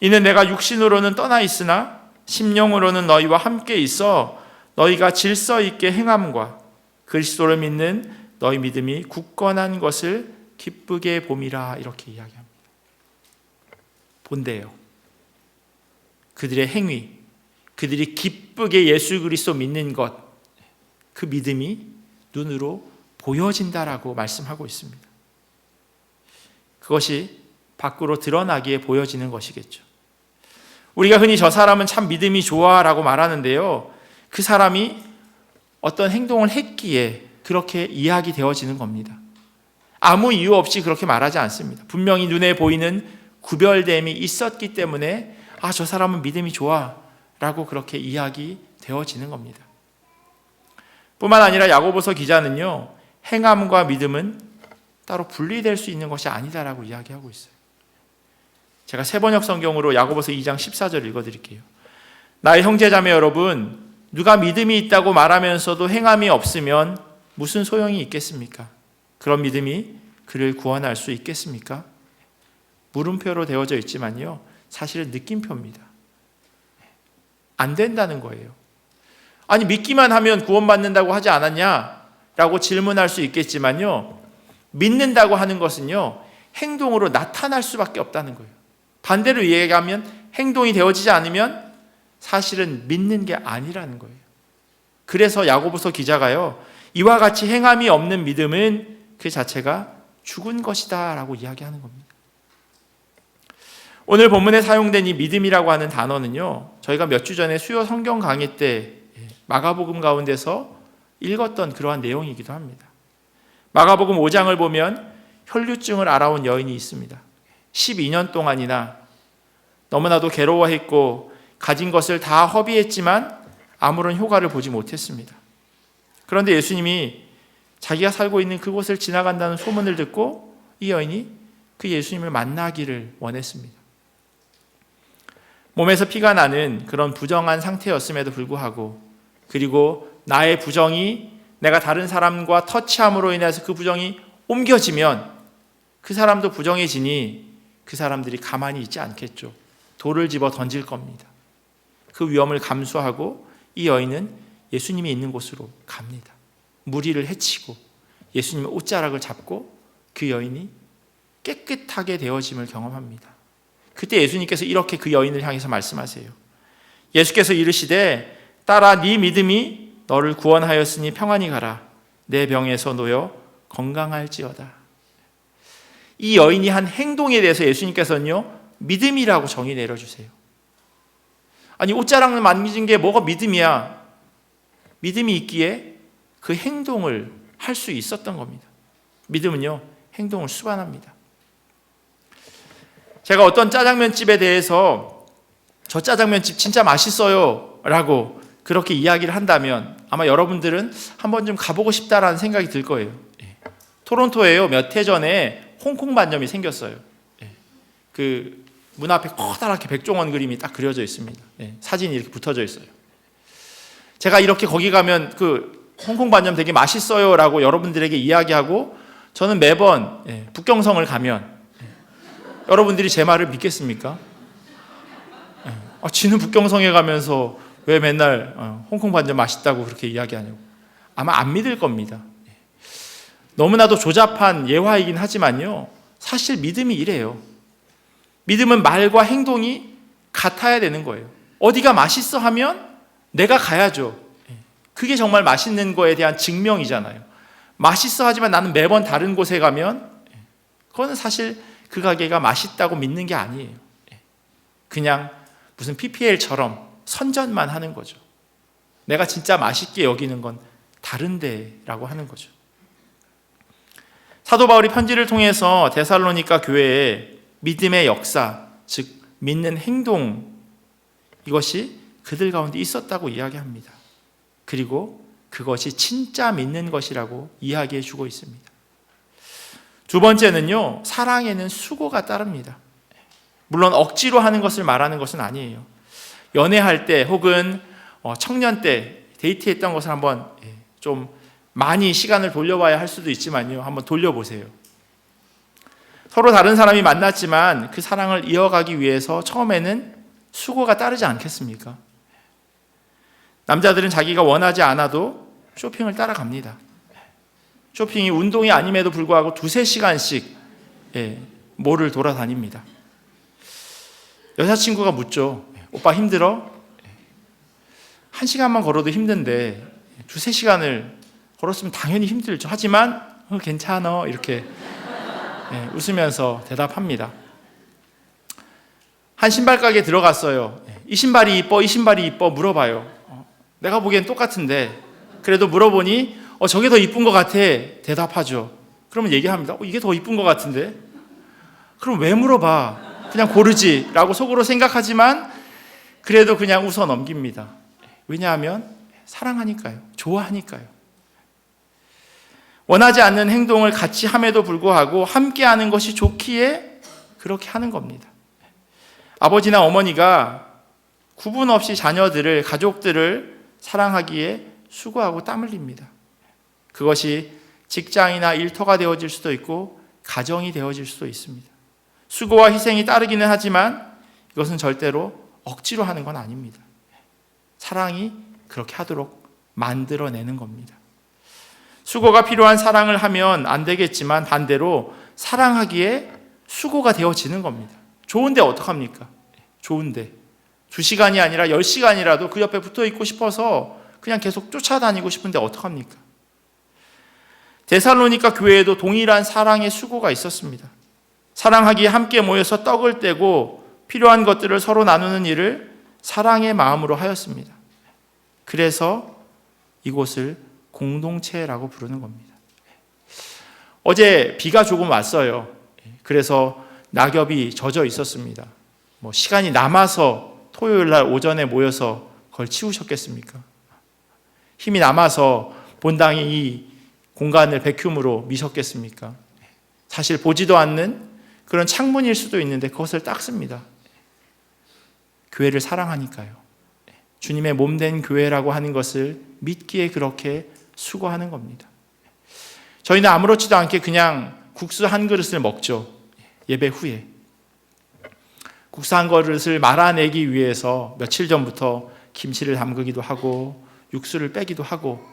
이는 내가 육신으로는 떠나 있으나 심령으로는 너희와 함께 있어 너희가 질서 있게 행함과 그리스도를 믿는 너희 믿음이 굳건한 것을 기쁘게 봄이라, 이렇게 이야기합니다. 본대요. 그들의 행위, 그들이 기쁘게 예수 그리스도 믿는 것, 그 믿음이 눈으로 보여진다라고 말씀하고 있습니다. 그것이 밖으로 드러나기에 보여지는 것이겠죠. 우리가 흔히 저 사람은 참 믿음이 좋아라고 말하는데요, 그 사람이 어떤 행동을 했기에 그렇게 이야기되어지는 겁니다. 아무 이유 없이 그렇게 말하지 않습니다. 분명히 눈에 보이는 구별됨이 있었기 때문에 저 사람은 믿음이 좋아라고 그렇게 이야기되어지는 겁니다. 뿐만 아니라 야고보서 기자는요, 행함과 믿음은 따로 분리될 수 있는 것이 아니다라고 이야기하고 있어요. 제가 세번역 성경으로 야고보서 2장 14절 읽어드릴게요. 나의 형제자매 여러분, 누가 믿음이 있다고 말하면서도 행함이 없으면 무슨 소용이 있겠습니까? 그런 믿음이 그를 구원할 수 있겠습니까? 물음표로 되어져 있지만요, 사실은 느낌표입니다. 안 된다는 거예요. 아니, 믿기만 하면 구원받는다고 하지 않았냐? 라고 질문할 수 있겠지만요, 믿는다고 하는 것은요, 행동으로 나타날 수밖에 없다는 거예요. 반대로 얘기하면 행동이 되어지지 않으면 사실은 믿는 게 아니라는 거예요. 그래서 야고보서 기자가요, 이와 같이 행함이 없는 믿음은 그 자체가 죽은 것이다 라고 이야기하는 겁니다. 오늘 본문에 사용된 이 믿음이라고 하는 단어는요, 저희가 몇 주 전에 수요 성경 강의 때 마가복음 가운데서 읽었던 그러한 내용이기도 합니다. 마가복음 5장을 보면 혈류증을 앓아온 여인이 있습니다. 12년 동안이나 너무나도 괴로워했고 가진 것을 다 허비했지만 아무런 효과를 보지 못했습니다. 그런데 예수님이 자기가 살고 있는 그곳을 지나간다는 소문을 듣고 이 여인이 그 예수님을 만나기를 원했습니다. 몸에서 피가 나는 그런 부정한 상태였음에도 불구하고, 그리고 나의 부정이 내가 다른 사람과 터치함으로 인해서 그 부정이 옮겨지면 그 사람도 부정해지니 그 사람들이 가만히 있지 않겠죠. 돌을 집어 던질 겁니다. 그 위험을 감수하고 이 여인은 예수님이 있는 곳으로 갑니다. 무리를 해치고 예수님의 옷자락을 잡고 그 여인이 깨끗하게 되어짐을 경험합니다. 그때 예수님께서 이렇게 그 여인을 향해서 말씀하세요. 예수께서 이르시되 딸아, 네 믿음이 너를 구원하였으니 평안히 가라. 내 병에서 놓여 건강할지어다. 이 여인이 한 행동에 대해서 예수님께서는요, 믿음이라고 정의 내려주세요. 아니, 옷자락을 만진 게 뭐가 믿음이야? 믿음이 있기에 그 행동을 할 수 있었던 겁니다. 믿음은요, 행동을 수반합니다. 제가 어떤 짜장면집에 대해서 저 짜장면집 진짜 맛있어요 라고 그렇게 이야기를 한다면 아마 여러분들은 한번 좀 가보고 싶다라는 생각이 들 거예요. 토론토에요, 몇 해 전에 홍콩 반점이 생겼어요. 그 문 앞에 커다랗게 백종원 그림이 딱 그려져 있습니다. 사진이 이렇게 붙어져 있어요. 제가 이렇게 거기 가면 그 홍콩 반점 되게 맛있어요 라고 여러분들에게 이야기하고, 저는 매번 북경성을 가면 여러분들이 제 말을 믿겠습니까? 지는 북경성에 가면서 왜 맨날 홍콩 반점 맛있다고 그렇게 이야기하냐고. 아마 안 믿을 겁니다. 너무나도 조잡한 예화이긴 하지만요, 사실 믿음이 이래요. 믿음은 말과 행동이 같아야 되는 거예요. 어디가 맛있어 하면 내가 가야죠. 그게 정말 맛있는 거에 대한 증명이잖아요. 맛있어 하지만 나는 매번 다른 곳에 가면 그거는 사실 그 가게가 맛있다고 믿는 게 아니에요. 그냥 무슨 PPL처럼 선전만 하는 거죠. 내가 진짜 맛있게 여기는 건 다른데라고 하는 거죠. 사도 바울이 편지를 통해서 데살로니가 교회에 믿음의 역사, 즉 믿는 행동, 이것이 그들 가운데 있었다고 이야기합니다. 그리고 그것이 진짜 믿는 것이라고 이야기해 주고 있습니다. 두 번째는요, 사랑에는 수고가 따릅니다. 물론 억지로 하는 것을 말하는 것은 아니에요. 연애할 때 혹은 청년 때 데이트했던 것을 한번 좀 많이 시간을 돌려봐야 할 수도 있지만요. 한번 돌려보세요. 서로 다른 사람이 만났지만 그 사랑을 이어가기 위해서 처음에는 수고가 따르지 않겠습니까? 남자들은 자기가 원하지 않아도 쇼핑을 따라갑니다. 쇼핑이 운동이 아님에도 불구하고 2-3시간씩 몰을 돌아다닙니다. 여자친구가 묻죠. 오빠 힘들어? 1시간만 걸어도 힘든데 2-3시간을 걸었으면 당연히 힘들죠. 하지만 괜찮아 이렇게 웃으면서 대답합니다. 한 신발 가게에 들어갔어요. 이 신발이 이뻐? 이 신발이 이뻐? 물어봐요. 내가 보기엔 똑같은데 그래도 물어보니 저게 더 이쁜 것 같아 대답하죠. 그러면 얘기합니다. 이게 더 이쁜 것 같은데? 그럼 왜 물어봐? 그냥 고르지 라고 속으로 생각하지만 그래도 그냥 웃어 넘깁니다. 왜냐하면 사랑하니까요. 좋아하니까요. 원하지 않는 행동을 같이 함에도 불구하고 함께 하는 것이 좋기에 그렇게 하는 겁니다. 아버지나 어머니가 구분 없이 자녀들을, 가족들을 사랑하기에 수고하고 땀 흘립니다. 그것이 직장이나 일터가 되어질 수도 있고 가정이 되어질 수도 있습니다. 수고와 희생이 따르기는 하지만 이것은 절대로 억지로 하는 건 아닙니다. 사랑이 그렇게 하도록 만들어내는 겁니다. 수고가 필요한 사랑을 하면 안 되겠지만 반대로 사랑하기에 수고가 되어지는 겁니다. 좋은데 어떡합니까? 좋은데 2시간이 아니라 10시간이라도 그 옆에 붙어 있고 싶어서 그냥 계속 쫓아다니고 싶은데 어떡합니까? 데살로니가 교회에도 동일한 사랑의 수고가 있었습니다. 사랑하기에 함께 모여서 떡을 떼고 필요한 것들을 서로 나누는 일을 사랑의 마음으로 하였습니다. 그래서 이곳을 공동체라고 부르는 겁니다. 어제 비가 조금 왔어요. 그래서 낙엽이 젖어 있었습니다. 시간이 남아서 토요일 날 오전에 모여서 그걸 치우셨겠습니까? 힘이 남아서 본당이 이 공간을 백큐으로 미셨겠습니까? 사실 보지도 않는 그런 창문일 수도 있는데 그것을 닦습니다. 교회를 사랑하니까요. 주님의 몸된 교회라고 하는 것을 믿기에 그렇게 수고하는 겁니다. 저희는 아무렇지도 않게 그냥 국수 한 그릇을 먹죠. 예배 후에. 국수 한 그릇을 말아내기 위해서 며칠 전부터 김치를 담그기도 하고 육수를 빼기도 하고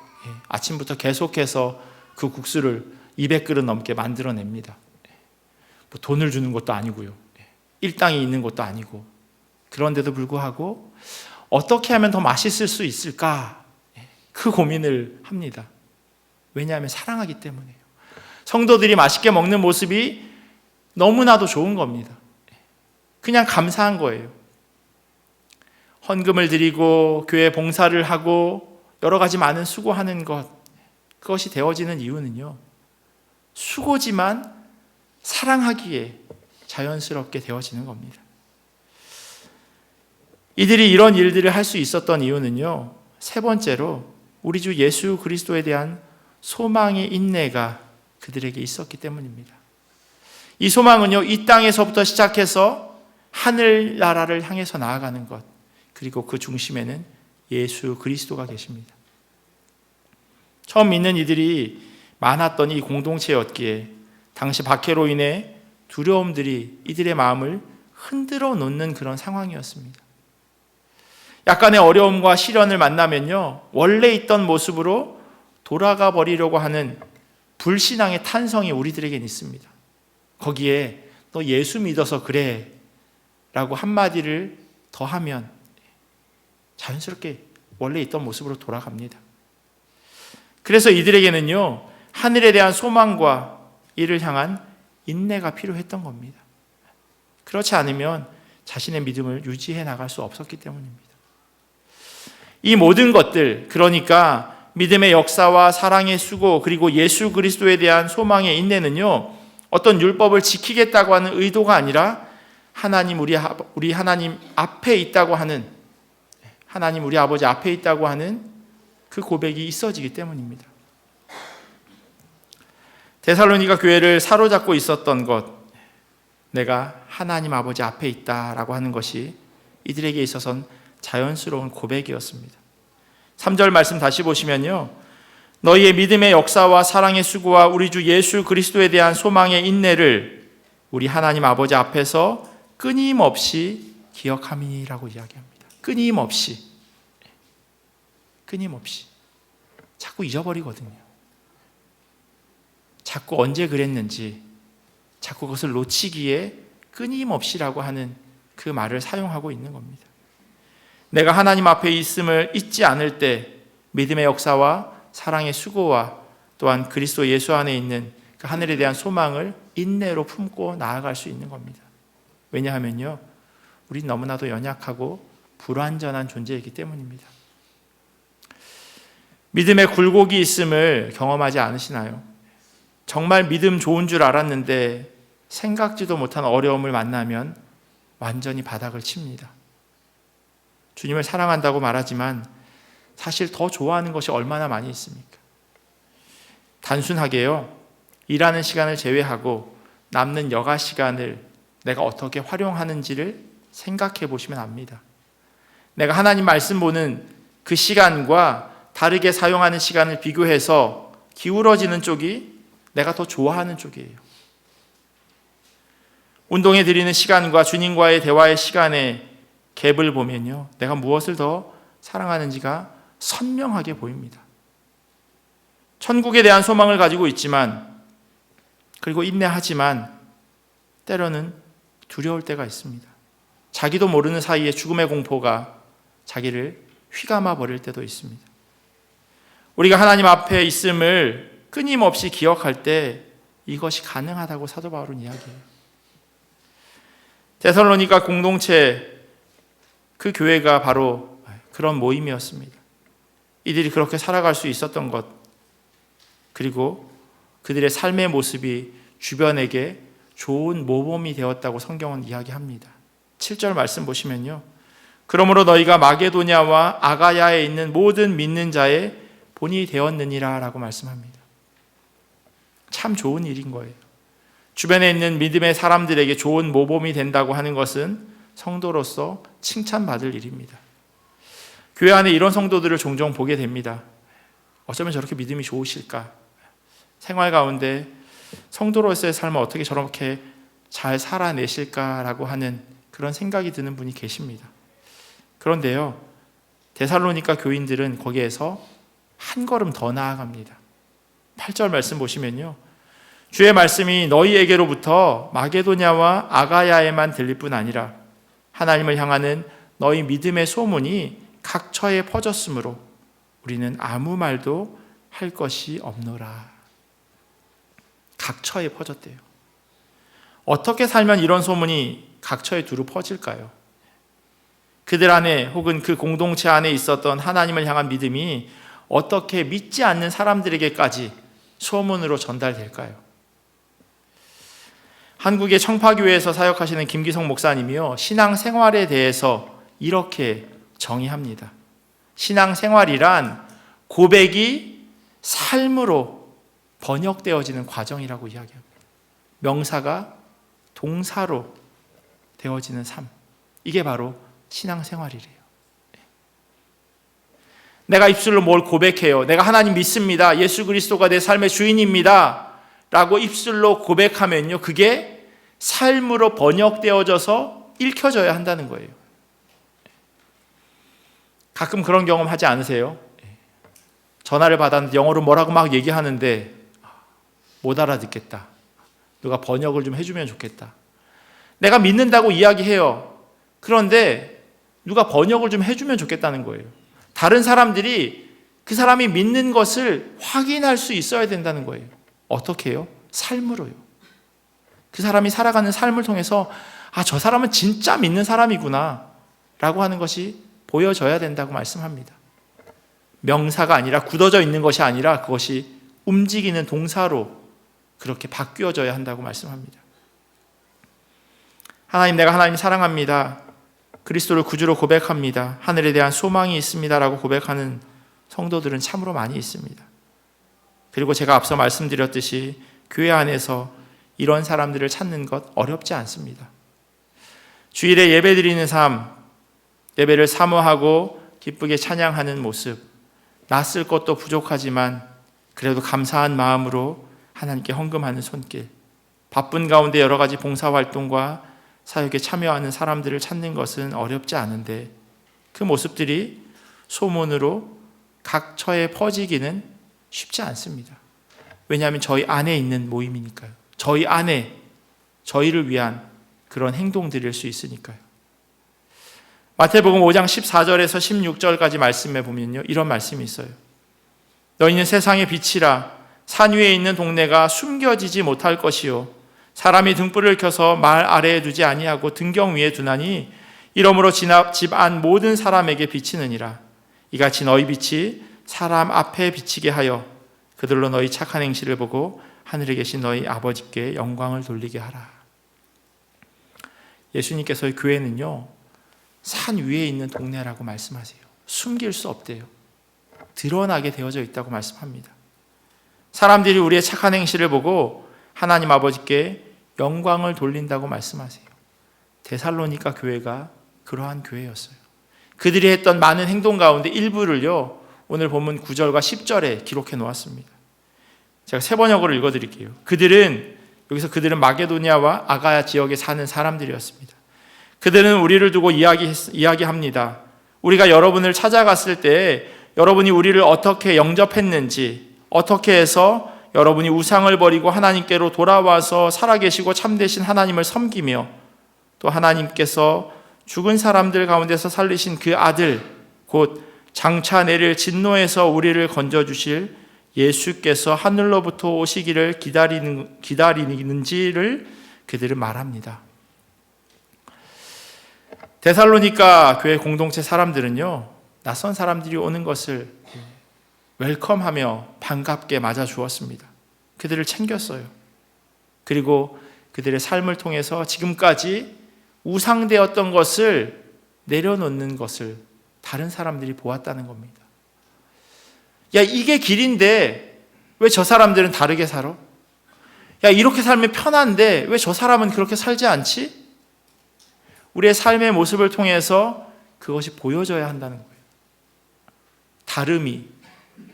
아침부터 계속해서 그 국수를 200그릇 넘게 만들어냅니다. 돈을 주는 것도 아니고요. 일당이 있는 것도 아니고. 그런데도 불구하고 어떻게 하면 더 맛있을 수 있을까? 그 고민을 합니다. 왜냐하면 사랑하기 때문이에요. 성도들이 맛있게 먹는 모습이 너무나도 좋은 겁니다. 그냥 감사한 거예요. 헌금을 드리고 교회 봉사를 하고 여러 가지 많은 수고하는 것, 그것이 되어지는 이유는요, 수고지만 사랑하기에 자연스럽게 되어지는 겁니다. 이들이 이런 일들을 할 수 있었던 이유는요, 세 번째로 우리 주 예수 그리스도에 대한 소망의 인내가 그들에게 있었기 때문입니다. 이 소망은요, 이 땅에서부터 시작해서 하늘나라를 향해서 나아가는 것, 그리고 그 중심에는 예수 그리스도가 계십니다. 처음 믿는 이들이 많았던 이 공동체였기에 당시 박해로 인해 두려움들이 이들의 마음을 흔들어 놓는 그런 상황이었습니다. 약간의 어려움과 시련을 만나면요, 원래 있던 모습으로 돌아가 버리려고 하는 불신앙의 탄성이 우리들에겐 있습니다. 거기에 너 예수 믿어서 그래 라고 한마디를 더하면 자연스럽게 원래 있던 모습으로 돌아갑니다. 그래서 이들에게는요, 하늘에 대한 소망과 이를 향한 인내가 필요했던 겁니다. 그렇지 않으면 자신의 믿음을 유지해 나갈 수 없었기 때문입니다. 이 모든 것들, 그러니까 믿음의 역사와 사랑의 수고, 그리고 예수 그리스도에 대한 소망의 인내는요, 어떤 율법을 지키겠다고 하는 의도가 아니라 하나님, 우리 하나님 앞에 있다고 하는, 하나님 우리 아버지 앞에 있다고 하는 그 고백이 있어지기 때문입니다. 데살로니가 교회를 사로잡고 있었던 것, 내가 하나님 아버지 앞에 있다라고 하는 것이 이들에게 있어서는 자연스러운 고백이었습니다. 3절 말씀 다시 보시면요, 너희의 믿음의 역사와 사랑의 수고와 우리 주 예수 그리스도에 대한 소망의 인내를 우리 하나님 아버지 앞에서 끊임없이 기억함이라고 이야기합니다. 끊임없이 자꾸 잊어버리거든요. 자꾸 언제 그랬는지, 자꾸 그것을 놓치기에 끊임없이라고 하는 그 말을 사용하고 있는 겁니다. 내가 하나님 앞에 있음을 잊지 않을 때 믿음의 역사와 사랑의 수고와 또한 그리스도 예수 안에 있는 그 하늘에 대한 소망을 인내로 품고 나아갈 수 있는 겁니다. 왜냐하면요, 우린 너무나도 연약하고 불완전한 존재이기 때문입니다. 믿음의 굴곡이 있음을 경험하지 않으시나요? 정말 믿음 좋은 줄 알았는데 생각지도 못한 어려움을 만나면 완전히 바닥을 칩니다. 주님을 사랑한다고 말하지만 사실 더 좋아하는 것이 얼마나 많이 있습니까? 단순하게요, 일하는 시간을 제외하고 남는 여가 시간을 내가 어떻게 활용하는지를 생각해 보시면 압니다. 내가 하나님 말씀 보는 그 시간과 다르게 사용하는 시간을 비교해서 기울어지는 쪽이 내가 더 좋아하는 쪽이에요. 운동에 들이는 시간과 주님과의 대화의 시간의 갭을 보면요, 내가 무엇을 더 사랑하는지가 선명하게 보입니다. 천국에 대한 소망을 가지고 있지만, 그리고 인내하지만 때로는 두려울 때가 있습니다. 자기도 모르는 사이에 죽음의 공포가 자기를 휘감아 버릴 때도 있습니다. 우리가 하나님 앞에 있음을 끊임없이 기억할 때 이것이 가능하다고 사도 바울은 이야기해요. 데살로니가 공동체, 그 교회가 바로 그런 모임이었습니다. 이들이 그렇게 살아갈 수 있었던 것, 그리고 그들의 삶의 모습이 주변에게 좋은 모범이 되었다고 성경은 이야기합니다. 7절 말씀 보시면요, 그러므로 너희가 마게도냐와 아가야에 있는 모든 믿는 자의 본이 되었느니라 라고 말씀합니다. 참 좋은 일인 거예요. 주변에 있는 믿음의 사람들에게 좋은 모범이 된다고 하는 것은 성도로서 칭찬받을 일입니다. 교회 안에 이런 성도들을 종종 보게 됩니다. 어쩌면 저렇게 믿음이 좋으실까? 생활 가운데 성도로서의 삶을 어떻게 저렇게 잘 살아내실까라고 하는 그런 생각이 드는 분이 계십니다. 그런데요, 데살로니가 교인들은 거기에서 한 걸음 더 나아갑니다. 8절 말씀 보시면요, 주의 말씀이 너희에게로부터 마게도냐와 아가야에만 들릴 뿐 아니라 하나님을 향하는 너희 믿음의 소문이 각처에 퍼졌으므로 우리는 아무 말도 할 것이 없노라. 각처에 퍼졌대요. 어떻게 살면 이런 소문이 각처에 두루 퍼질까요? 그들 안에 혹은 그 공동체 안에 있었던 하나님을 향한 믿음이 어떻게 믿지 않는 사람들에게까지 소문으로 전달될까요? 한국의 청파교회에서 사역하시는 김기성 목사님이요, 신앙생활에 대해서 이렇게 정의합니다. 신앙생활이란 고백이 삶으로 번역되어지는 과정이라고 이야기합니다. 명사가 동사로 되어지는 삶, 이게 바로 신앙생활이래요. 내가 입술로 뭘 고백해요. 내가 하나님 믿습니다. 예수 그리스도가 내 삶의 주인입니다 라고 입술로 고백하면요, 그게 삶으로 번역되어져서 읽혀져야 한다는 거예요. 가끔 그런 경험 하지 않으세요? 전화를 받았는데 영어로 뭐라고 막 얘기하는데 못 알아듣겠다. 누가 번역을 좀 해주면 좋겠다. 내가 믿는다고 이야기해요. 그런데 누가 번역을 좀 해주면 좋겠다는 거예요. 다른 사람들이 그 사람이 믿는 것을 확인할 수 있어야 된다는 거예요. 어떻게 해요? 삶으로요. 그 사람이 살아가는 삶을 통해서 저 사람은 진짜 믿는 사람이구나 라고 하는 것이 보여져야 된다고 말씀합니다. 명사가 아니라, 굳어져 있는 것이 아니라 그것이 움직이는 동사로 그렇게 바뀌어져야 한다고 말씀합니다. 하나님, 내가 하나님 사랑합니다. 그리스도를 구주로 고백합니다. 하늘에 대한 소망이 있습니다 라고 고백하는 성도들은 참으로 많이 있습니다. 그리고 제가 앞서 말씀드렸듯이 교회 안에서 이런 사람들을 찾는 것 어렵지 않습니다. 주일에 예배드리는 삶, 예배를 사모하고 기쁘게 찬양하는 모습, 낯설 것도 부족하지만 그래도 감사한 마음으로 하나님께 헌금하는 손길, 바쁜 가운데 여러 가지 봉사활동과 사역에 참여하는 사람들을 찾는 것은 어렵지 않은데 그 모습들이 소문으로 각 처에 퍼지기는 쉽지 않습니다. 왜냐하면 저희 안에 있는 모임이니까요. 저희 안에 저희를 위한 그런 행동들일 수 있으니까요. 마태복음 5장 14절에서 16절까지 말씀해 보면요, 이런 말씀이 있어요. 너희는 세상의 빛이라. 산 위에 있는 동네가 숨겨지지 못할 것이요 사람이 등불을 켜서 말 아래에 두지 아니하고 등경 위에 두나니 이러므로 집 안 모든 사람에게 비치느니라. 이같이 너희 빛이 사람 앞에 비치게 하여 그들로 너희 착한 행실을 보고 하늘에 계신 너희 아버지께 영광을 돌리게 하라. 예수님께서의 교회는요, 산 위에 있는 동네라고 말씀하세요. 숨길 수 없대요. 드러나게 되어져 있다고 말씀합니다. 사람들이 우리의 착한 행실을 보고 하나님 아버지께 영광을 돌린다고 말씀하세요. 데살로니가 교회가 그러한 교회였어요. 그들이 했던 많은 행동 가운데 일부를요, 오늘 본문 9절과 10절에 기록해 놓았습니다. 제가 세 번역으로 읽어드릴게요. 그들은 마게도니아와 아가야 지역에 사는 사람들이었습니다. 그들은 우리를 두고 이야기합니다. 우리가 여러분을 찾아갔을 때 여러분이 우리를 어떻게 영접했는지, 어떻게 해서 여러분이 우상을 버리고 하나님께로 돌아와서 살아계시고 참되신 하나님을 섬기며 또 하나님께서 죽은 사람들 가운데서 살리신 그 아들, 곧 장차 내릴 진노에서 우리를 건져주실 예수께서 하늘로부터 오시기를 기다리는지를 그들은 말합니다. 데살로니가 교회 공동체 사람들은요, 낯선 사람들이 오는 것을 웰컴하며 반갑게 맞아 주었습니다. 그들을 챙겼어요. 그리고 그들의 삶을 통해서 지금까지 우상되었던 것을 내려놓는 것을 다른 사람들이 보았다는 겁니다. 야, 이게 길인데 왜 저 사람들은 다르게 살아? 야, 이렇게 살면 편한데 왜 저 사람은 그렇게 살지 않지? 우리의 삶의 모습을 통해서 그것이 보여져야 한다는 거예요. 다름이,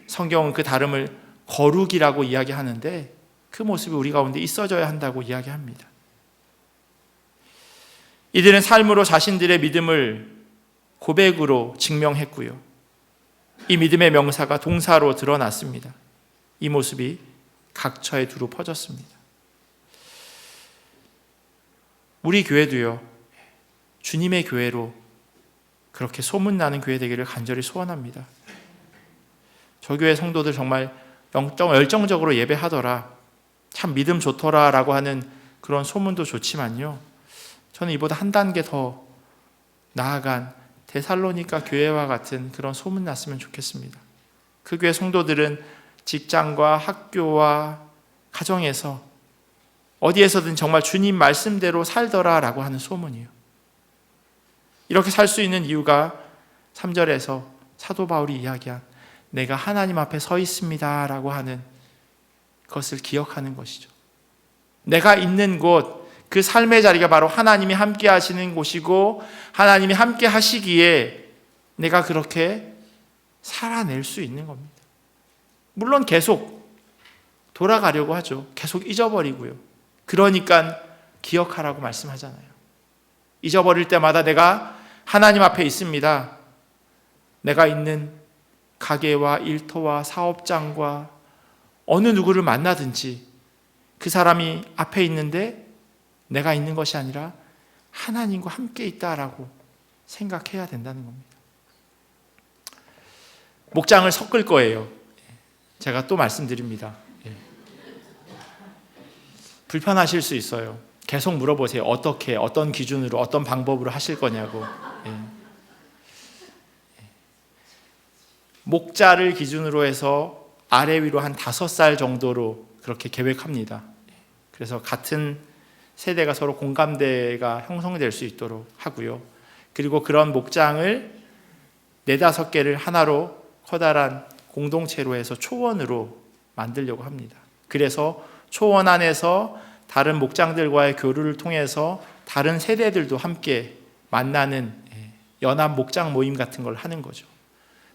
성경은 그 다름을 거룩이라고 이야기하는데 그 모습이 우리 가운데 있어져야 한다고 이야기합니다. 이들은 삶으로 자신들의 믿음을 고백으로 증명했고요. 이 믿음의 명사가 동사로 드러났습니다. 이 모습이 각처에 두루 퍼졌습니다. 우리 교회도요, 주님의 교회로 그렇게 소문나는 교회 되기를 간절히 소원합니다. 저 교회 성도들 정말 열정적으로 예배하더라, 참 믿음 좋더라 라고 하는 그런 소문도 좋지만요, 저는 이보다 한 단계 더 나아간 데살로니가 교회와 같은 그런 소문 났으면 좋겠습니다. 그 교회 성도들은 직장과 학교와 가정에서 어디에서든 정말 주님 말씀대로 살더라 라고 하는 소문이에요. 이렇게 살 수 있는 이유가 3절에서 사도 바울이 이야기한 내가 하나님 앞에 서 있습니다 라고 하는 것을 기억하는 것이죠. 내가 있는 곳, 그 삶의 자리가 바로 하나님이 함께 하시는 곳이고 하나님이 함께 하시기에 내가 그렇게 살아낼 수 있는 겁니다. 물론 계속 돌아가려고 하죠. 계속 잊어버리고요. 그러니까 기억하라고 말씀하잖아요. 잊어버릴 때마다 내가 하나님 앞에 있습니다. 내가 있는 가게와 일터와 사업장과 어느 누구를 만나든지 그 사람이 앞에 있는데 내가 있는 것이 아니라 하나님과 함께 있다라고 생각해야 된다는 겁니다. 목장을 섞을 거예요. 제가 또 말씀드립니다. 불편하실 수 있어요. 계속 물어보세요. 어떻게, 어떤 기준으로, 어떤 방법으로 하실 거냐고. 목자를 기준으로 해서 아래 위로 한 5살 정도로 그렇게 계획합니다. 그래서 같은 세대가 서로 공감대가 형성될 수 있도록 하고요. 그리고 그런 목장을 4-5개를 하나로 커다란 공동체로 해서 초원으로 만들려고 합니다. 그래서 초원 안에서 다른 목장들과의 교류를 통해서 다른 세대들도 함께 만나는 연합 목장 모임 같은 걸 하는 거죠.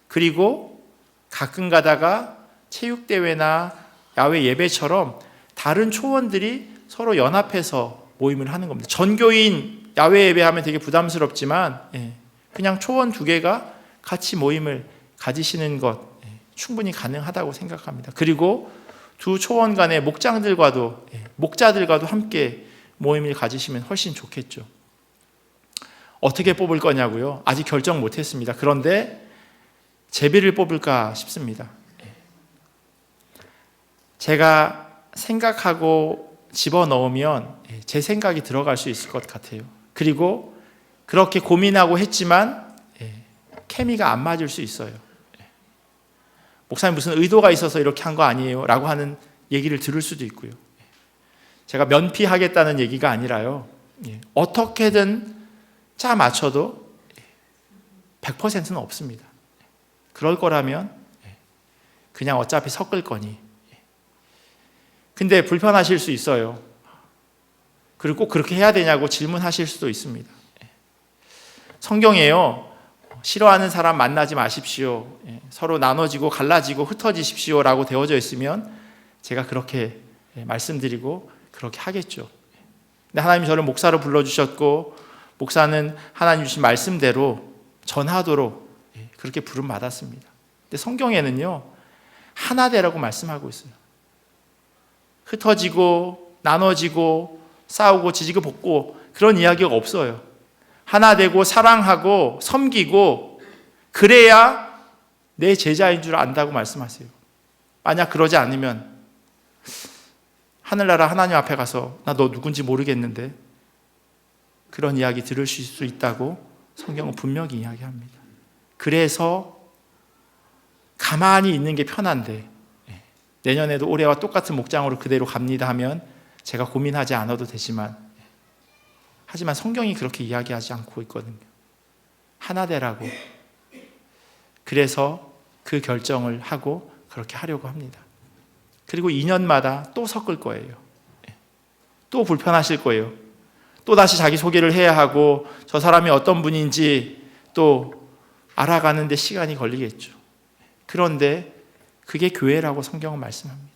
그리고 가끔 가다가 체육대회나 야외 예배처럼 다른 초원들이 서로 연합해서 모임을 하는 겁니다. 전교인 야외 예배하면 되게 부담스럽지만 그냥 초원 두 개가 같이 모임을 가지시는 것 충분히 가능하다고 생각합니다. 그리고 두 초원 간의 목장들과도 목자들과도 함께 모임을 가지시면 훨씬 좋겠죠. 어떻게 뽑을 거냐고요? 아직 결정 못했습니다. 그런데 제비를 뽑을까 싶습니다. 제가 생각하고 집어넣으면 제 생각이 들어갈 수 있을 것 같아요. 그리고 그렇게 고민하고 했지만 케미가 안 맞을 수 있어요. 목사님 무슨 의도가 있어서 이렇게 한 거 아니에요? 라고 하는 얘기를 들을 수도 있고요. 제가 면피하겠다는 얘기가 아니라요. 어떻게든 짜 맞춰도 100%는 없습니다. 그럴 거라면 그냥 어차피 섞을 거니. 근데 불편하실 수 있어요. 그리고 꼭 그렇게 해야 되냐고 질문하실 수도 있습니다. 성경에요. 싫어하는 사람 만나지 마십시오. 서로 나눠지고 갈라지고 흩어지십시오 라고 되어져 있으면 제가 그렇게 말씀드리고 그렇게 하겠죠. 근데 하나님 저를 목사로 불러주셨고 목사는 하나님 주신 말씀대로 전하도록 그렇게 부름 받았습니다. 근데 성경에는요 하나 되라고 말씀하고 있어요. 흩어지고 나눠지고 싸우고 지지고 볶고 그런 이야기가 없어요. 하나 되고 사랑하고 섬기고 그래야 내 제자인 줄 안다고 말씀하세요. 만약 그러지 않으면 하늘나라 하나님 앞에 가서 나 너 누군지 모르겠는데 그런 이야기 들으실 수 있다고 성경은 분명히 이야기합니다. 그래서 가만히 있는 게 편한데 내년에도 올해와 똑같은 목장으로 그대로 갑니다 하면 제가 고민하지 않아도 되지만 하지만 성경이 그렇게 이야기하지 않고 있거든요. 하나 되라고. 그래서 그 결정을 하고 그렇게 하려고 합니다. 그리고 2년마다 또 섞을 거예요. 또 불편하실 거예요. 또 다시 자기소개를 해야 하고 저 사람이 어떤 분인지 또 알아가는 데 시간이 걸리겠죠. 그런데 그게 교회라고 성경은 말씀합니다.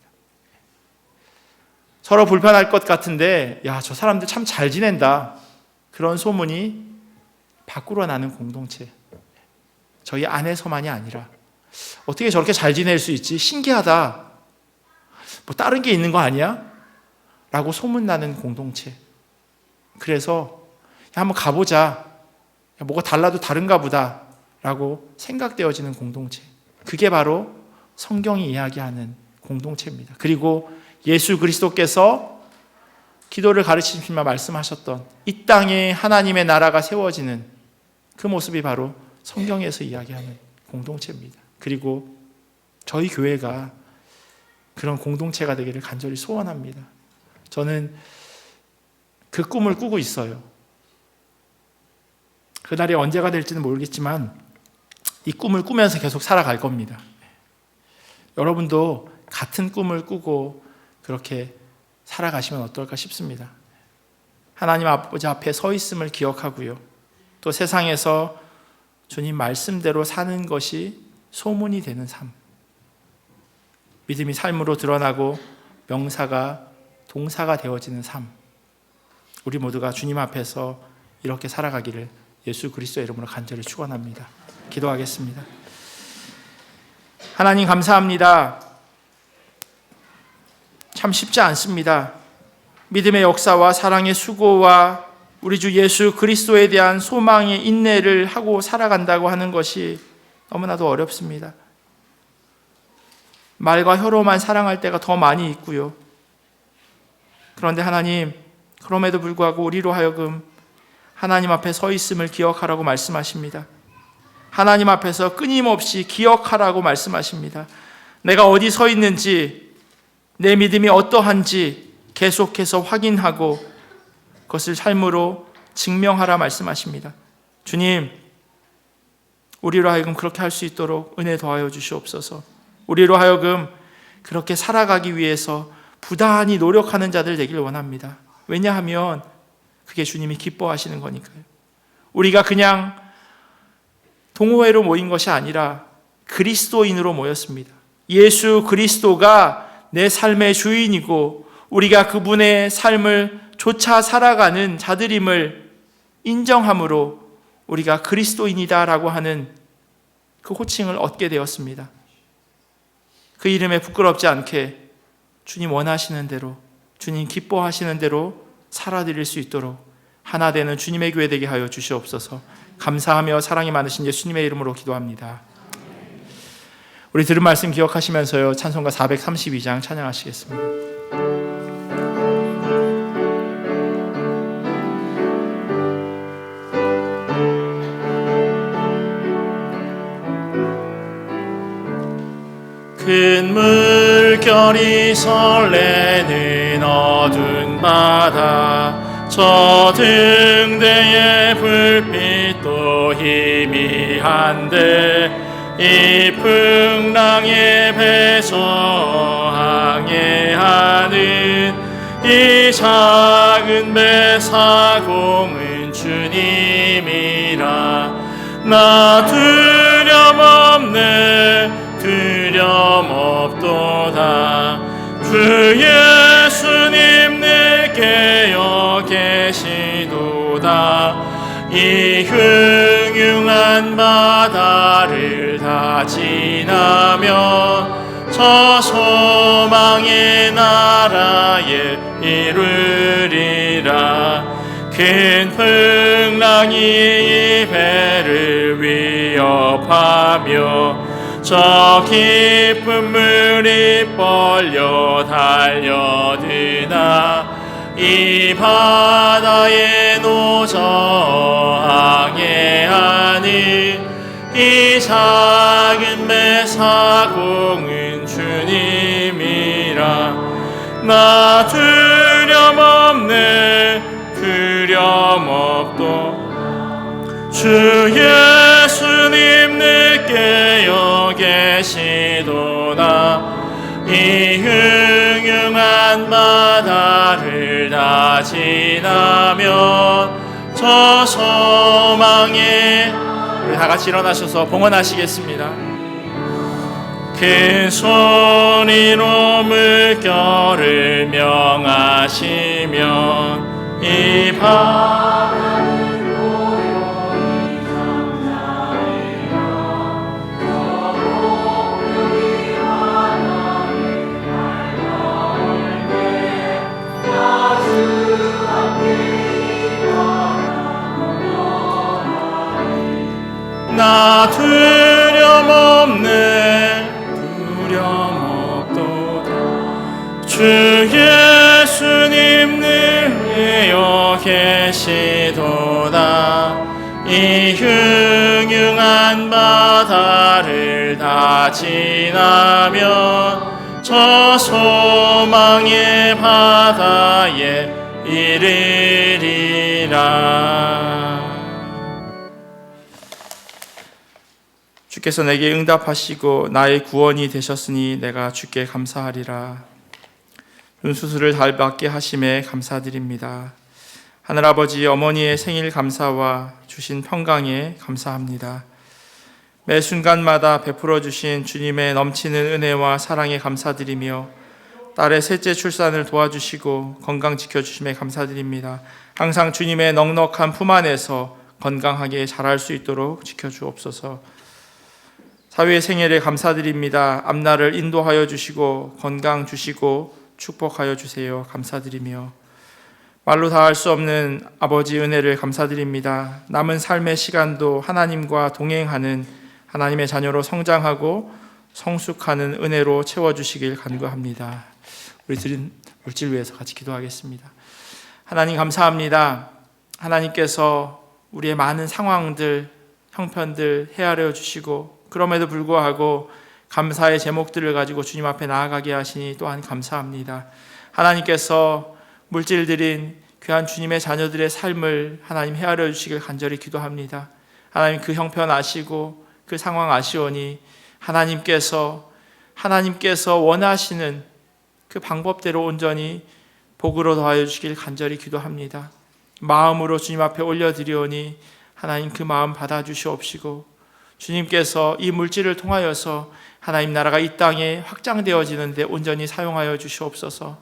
서로 불편할 것 같은데 야, 저 사람들 참 잘 지낸다. 그런 소문이 밖으로 나는 공동체. 저희 안에서만이 아니라 어떻게 저렇게 잘 지낼 수 있지? 신기하다. 뭐 다른 게 있는 거 아니야? 라고 소문나는 공동체. 그래서 야, 한번 가보자. 야, 뭐가 달라도 다른가 보다. 라고 생각되어지는 공동체. 그게 바로 성경이 이야기하는 공동체입니다. 그리고 예수 그리스도께서 기도를 가르치시며 말씀하셨던 이 땅에 하나님의 나라가 세워지는 그 모습이 바로 성경에서 이야기하는 공동체입니다. 그리고 저희 교회가 그런 공동체가 되기를 간절히 소원합니다. 저는 그 꿈을 꾸고 있어요. 그날이 언제가 될지는 모르겠지만 이 꿈을 꾸면서 계속 살아갈 겁니다. 여러분도 같은 꿈을 꾸고 그렇게 살아가시면 어떨까 싶습니다. 하나님 아버지 앞에 서 있음을 기억하고요. 또 세상에서 주님 말씀대로 사는 것이 소문이 되는 삶. 믿음이 삶으로 드러나고 명사가 동사가 되어지는 삶. 우리 모두가 주님 앞에서 이렇게 살아가기를 예수 그리스도의 이름으로 간절히 축원합니다. 기도하겠습니다. 하나님 감사합니다. 참 쉽지 않습니다. 믿음의 역사와 사랑의 수고와 우리 주 예수 그리스도에 대한 소망의 인내를 하고 살아간다고 하는 것이 너무나도 어렵습니다. 말과 혀로만 사랑할 때가 더 많이 있고요. 그런데 하나님, 그럼에도 불구하고 우리로 하여금 하나님 앞에 서 있음을 기억하라고 말씀하십니다. 하나님 앞에서 끊임없이 기억하라고 말씀하십니다. 내가 어디 서 있는지, 내 믿음이 어떠한지 계속해서 확인하고 그것을 삶으로 증명하라 말씀하십니다. 주님, 우리로 하여금 그렇게 할 수 있도록 은혜 더하여 주시옵소서. 우리로 하여금 그렇게 살아가기 위해서 부단히 노력하는 자들 되길 원합니다. 왜냐하면 그게 주님이 기뻐하시는 거니까요. 우리가 그냥 동호회로 모인 것이 아니라 그리스도인으로 모였습니다. 예수 그리스도가 내 삶의 주인이고 우리가 그분의 삶을 좇아 살아가는 자들임을 인정함으로 우리가 그리스도인이다라고 하는 그 호칭을 얻게 되었습니다. 그 이름에 부끄럽지 않게 주님 원하시는 대로, 주님 기뻐하시는 대로 살아드릴 수 있도록 하나 되는 주님의 교회 되게 하여 주시옵소서. 감사하며 사랑이 많으신 예수님의 이름으로 기도합니다. 우리 들은 말씀 기억하시면서요, 찬송가 432장 찬양하시겠습니다. 큰 물결이 설레는 어두운 바다, 저 등대의 불빛도 희미한데 이 풍랑의 배서 항해하는 이 작은 배 사공은 주님이라. 나 두려움없네 두려움없도다. 주 예수님 늘 깨어 계시도다. 이 흉흉한 바다를 다 지나며 저 소망의 나라에 이르리라. 큰 풍랑이 이 배를 위협하며 저 깊은 물이 벌려 달려드나 이 바다의 노저 항해하는 이 작은 배 사공은 주님이라. 나 두려움없네 두려움없도. 주 예수님 늘 깨어 계시도다. 이 흉흉한 바다를 다 지나며 저 소망에, 우리 다 같이 일어나셔서 봉헌하시겠습니다. 큰 소리로 물결을 명하시면 이 바다를 나 두려움없네 두려움없도다. 주 예수님 늘 깨어 계시도다. 이 흉흉한 바다를 다 지나며 저 소망의 바다에 이르리라. 주께서 내게 응답하시고 나의 구원이 되셨으니 내가 주께 감사하리라. 눈수술을 잘 받게 하심에 감사드립니다. 하늘아버지, 어머니의 생일 감사와 주신 평강에 감사합니다. 매 순간마다 베풀어 주신 주님의 넘치는 은혜와 사랑에 감사드리며 딸의 셋째 출산을 도와주시고 건강 지켜주심에 감사드립니다. 항상 주님의 넉넉한 품 안에서 건강하게 자랄 수 있도록 지켜주옵소서. 사위의 생일에 감사드립니다. 앞날을 인도하여 주시고 건강 주시고 축복하여 주세요. 감사드리며 말로 다할 수 없는 아버지 은혜를 감사드립니다. 남은 삶의 시간도 하나님과 동행하는 하나님의 자녀로 성장하고 성숙하는 은혜로 채워주시길 간구합니다. 우리 드린 물질 위해서 같이 기도하겠습니다. 하나님 감사합니다. 하나님께서 우리의 많은 상황들, 형편들 헤아려 주시고 그럼에도 불구하고 감사의 제목들을 가지고 주님 앞에 나아가게 하시니 또한 감사합니다. 하나님께서 물질들인 귀한 주님의 자녀들의 삶을 하나님 헤아려 주시길 간절히 기도합니다. 하나님 그 형편 아시고 그 상황 아시오니 하나님께서 원하시는 그 방법대로 온전히 복으로 더하여 주시길 간절히 기도합니다. 마음으로 주님 앞에 올려드리오니 하나님 그 마음 받아주시옵시고 주님께서 이 물질을 통하여서 하나님 나라가 이 땅에 확장되어지는데 온전히 사용하여 주시옵소서.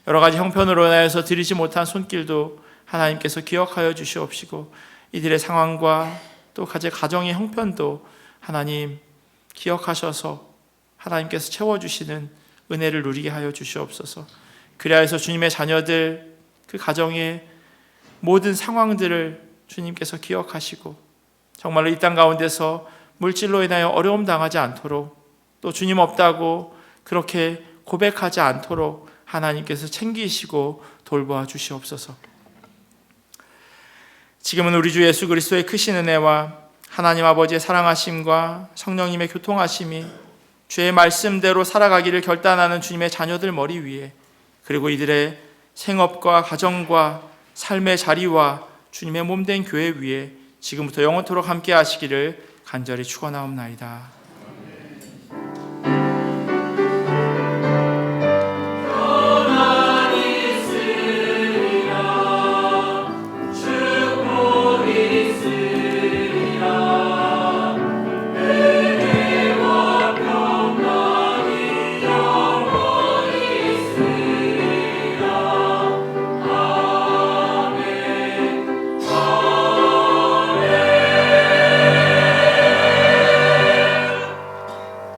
여러 가지 형편으로 인하여서 드리지 못한 손길도 하나님께서 기억하여 주시옵시고 이들의 상황과 또 가정의 형편도 하나님 기억하셔서 하나님께서 채워주시는 은혜를 누리게 하여 주시옵소서. 그래야 해서 주님의 자녀들 그 가정의 모든 상황들을 주님께서 기억하시고 정말로 이 땅 가운데서 물질로 인하여 어려움 당하지 않도록 또 주님 없다고 그렇게 고백하지 않도록 하나님께서 챙기시고 돌보아 주시옵소서. 지금은 우리 주 예수 그리스도의 크신 은혜와 하나님 아버지의 사랑하심과 성령님의 교통하심이 주의 말씀대로 살아가기를 결단하는 주님의 자녀들 머리 위에 그리고 이들의 생업과 가정과 삶의 자리와 주님의 몸된 교회 위에 지금부터 영원토록 함께 하시기를 간절히 축원하옵나이다.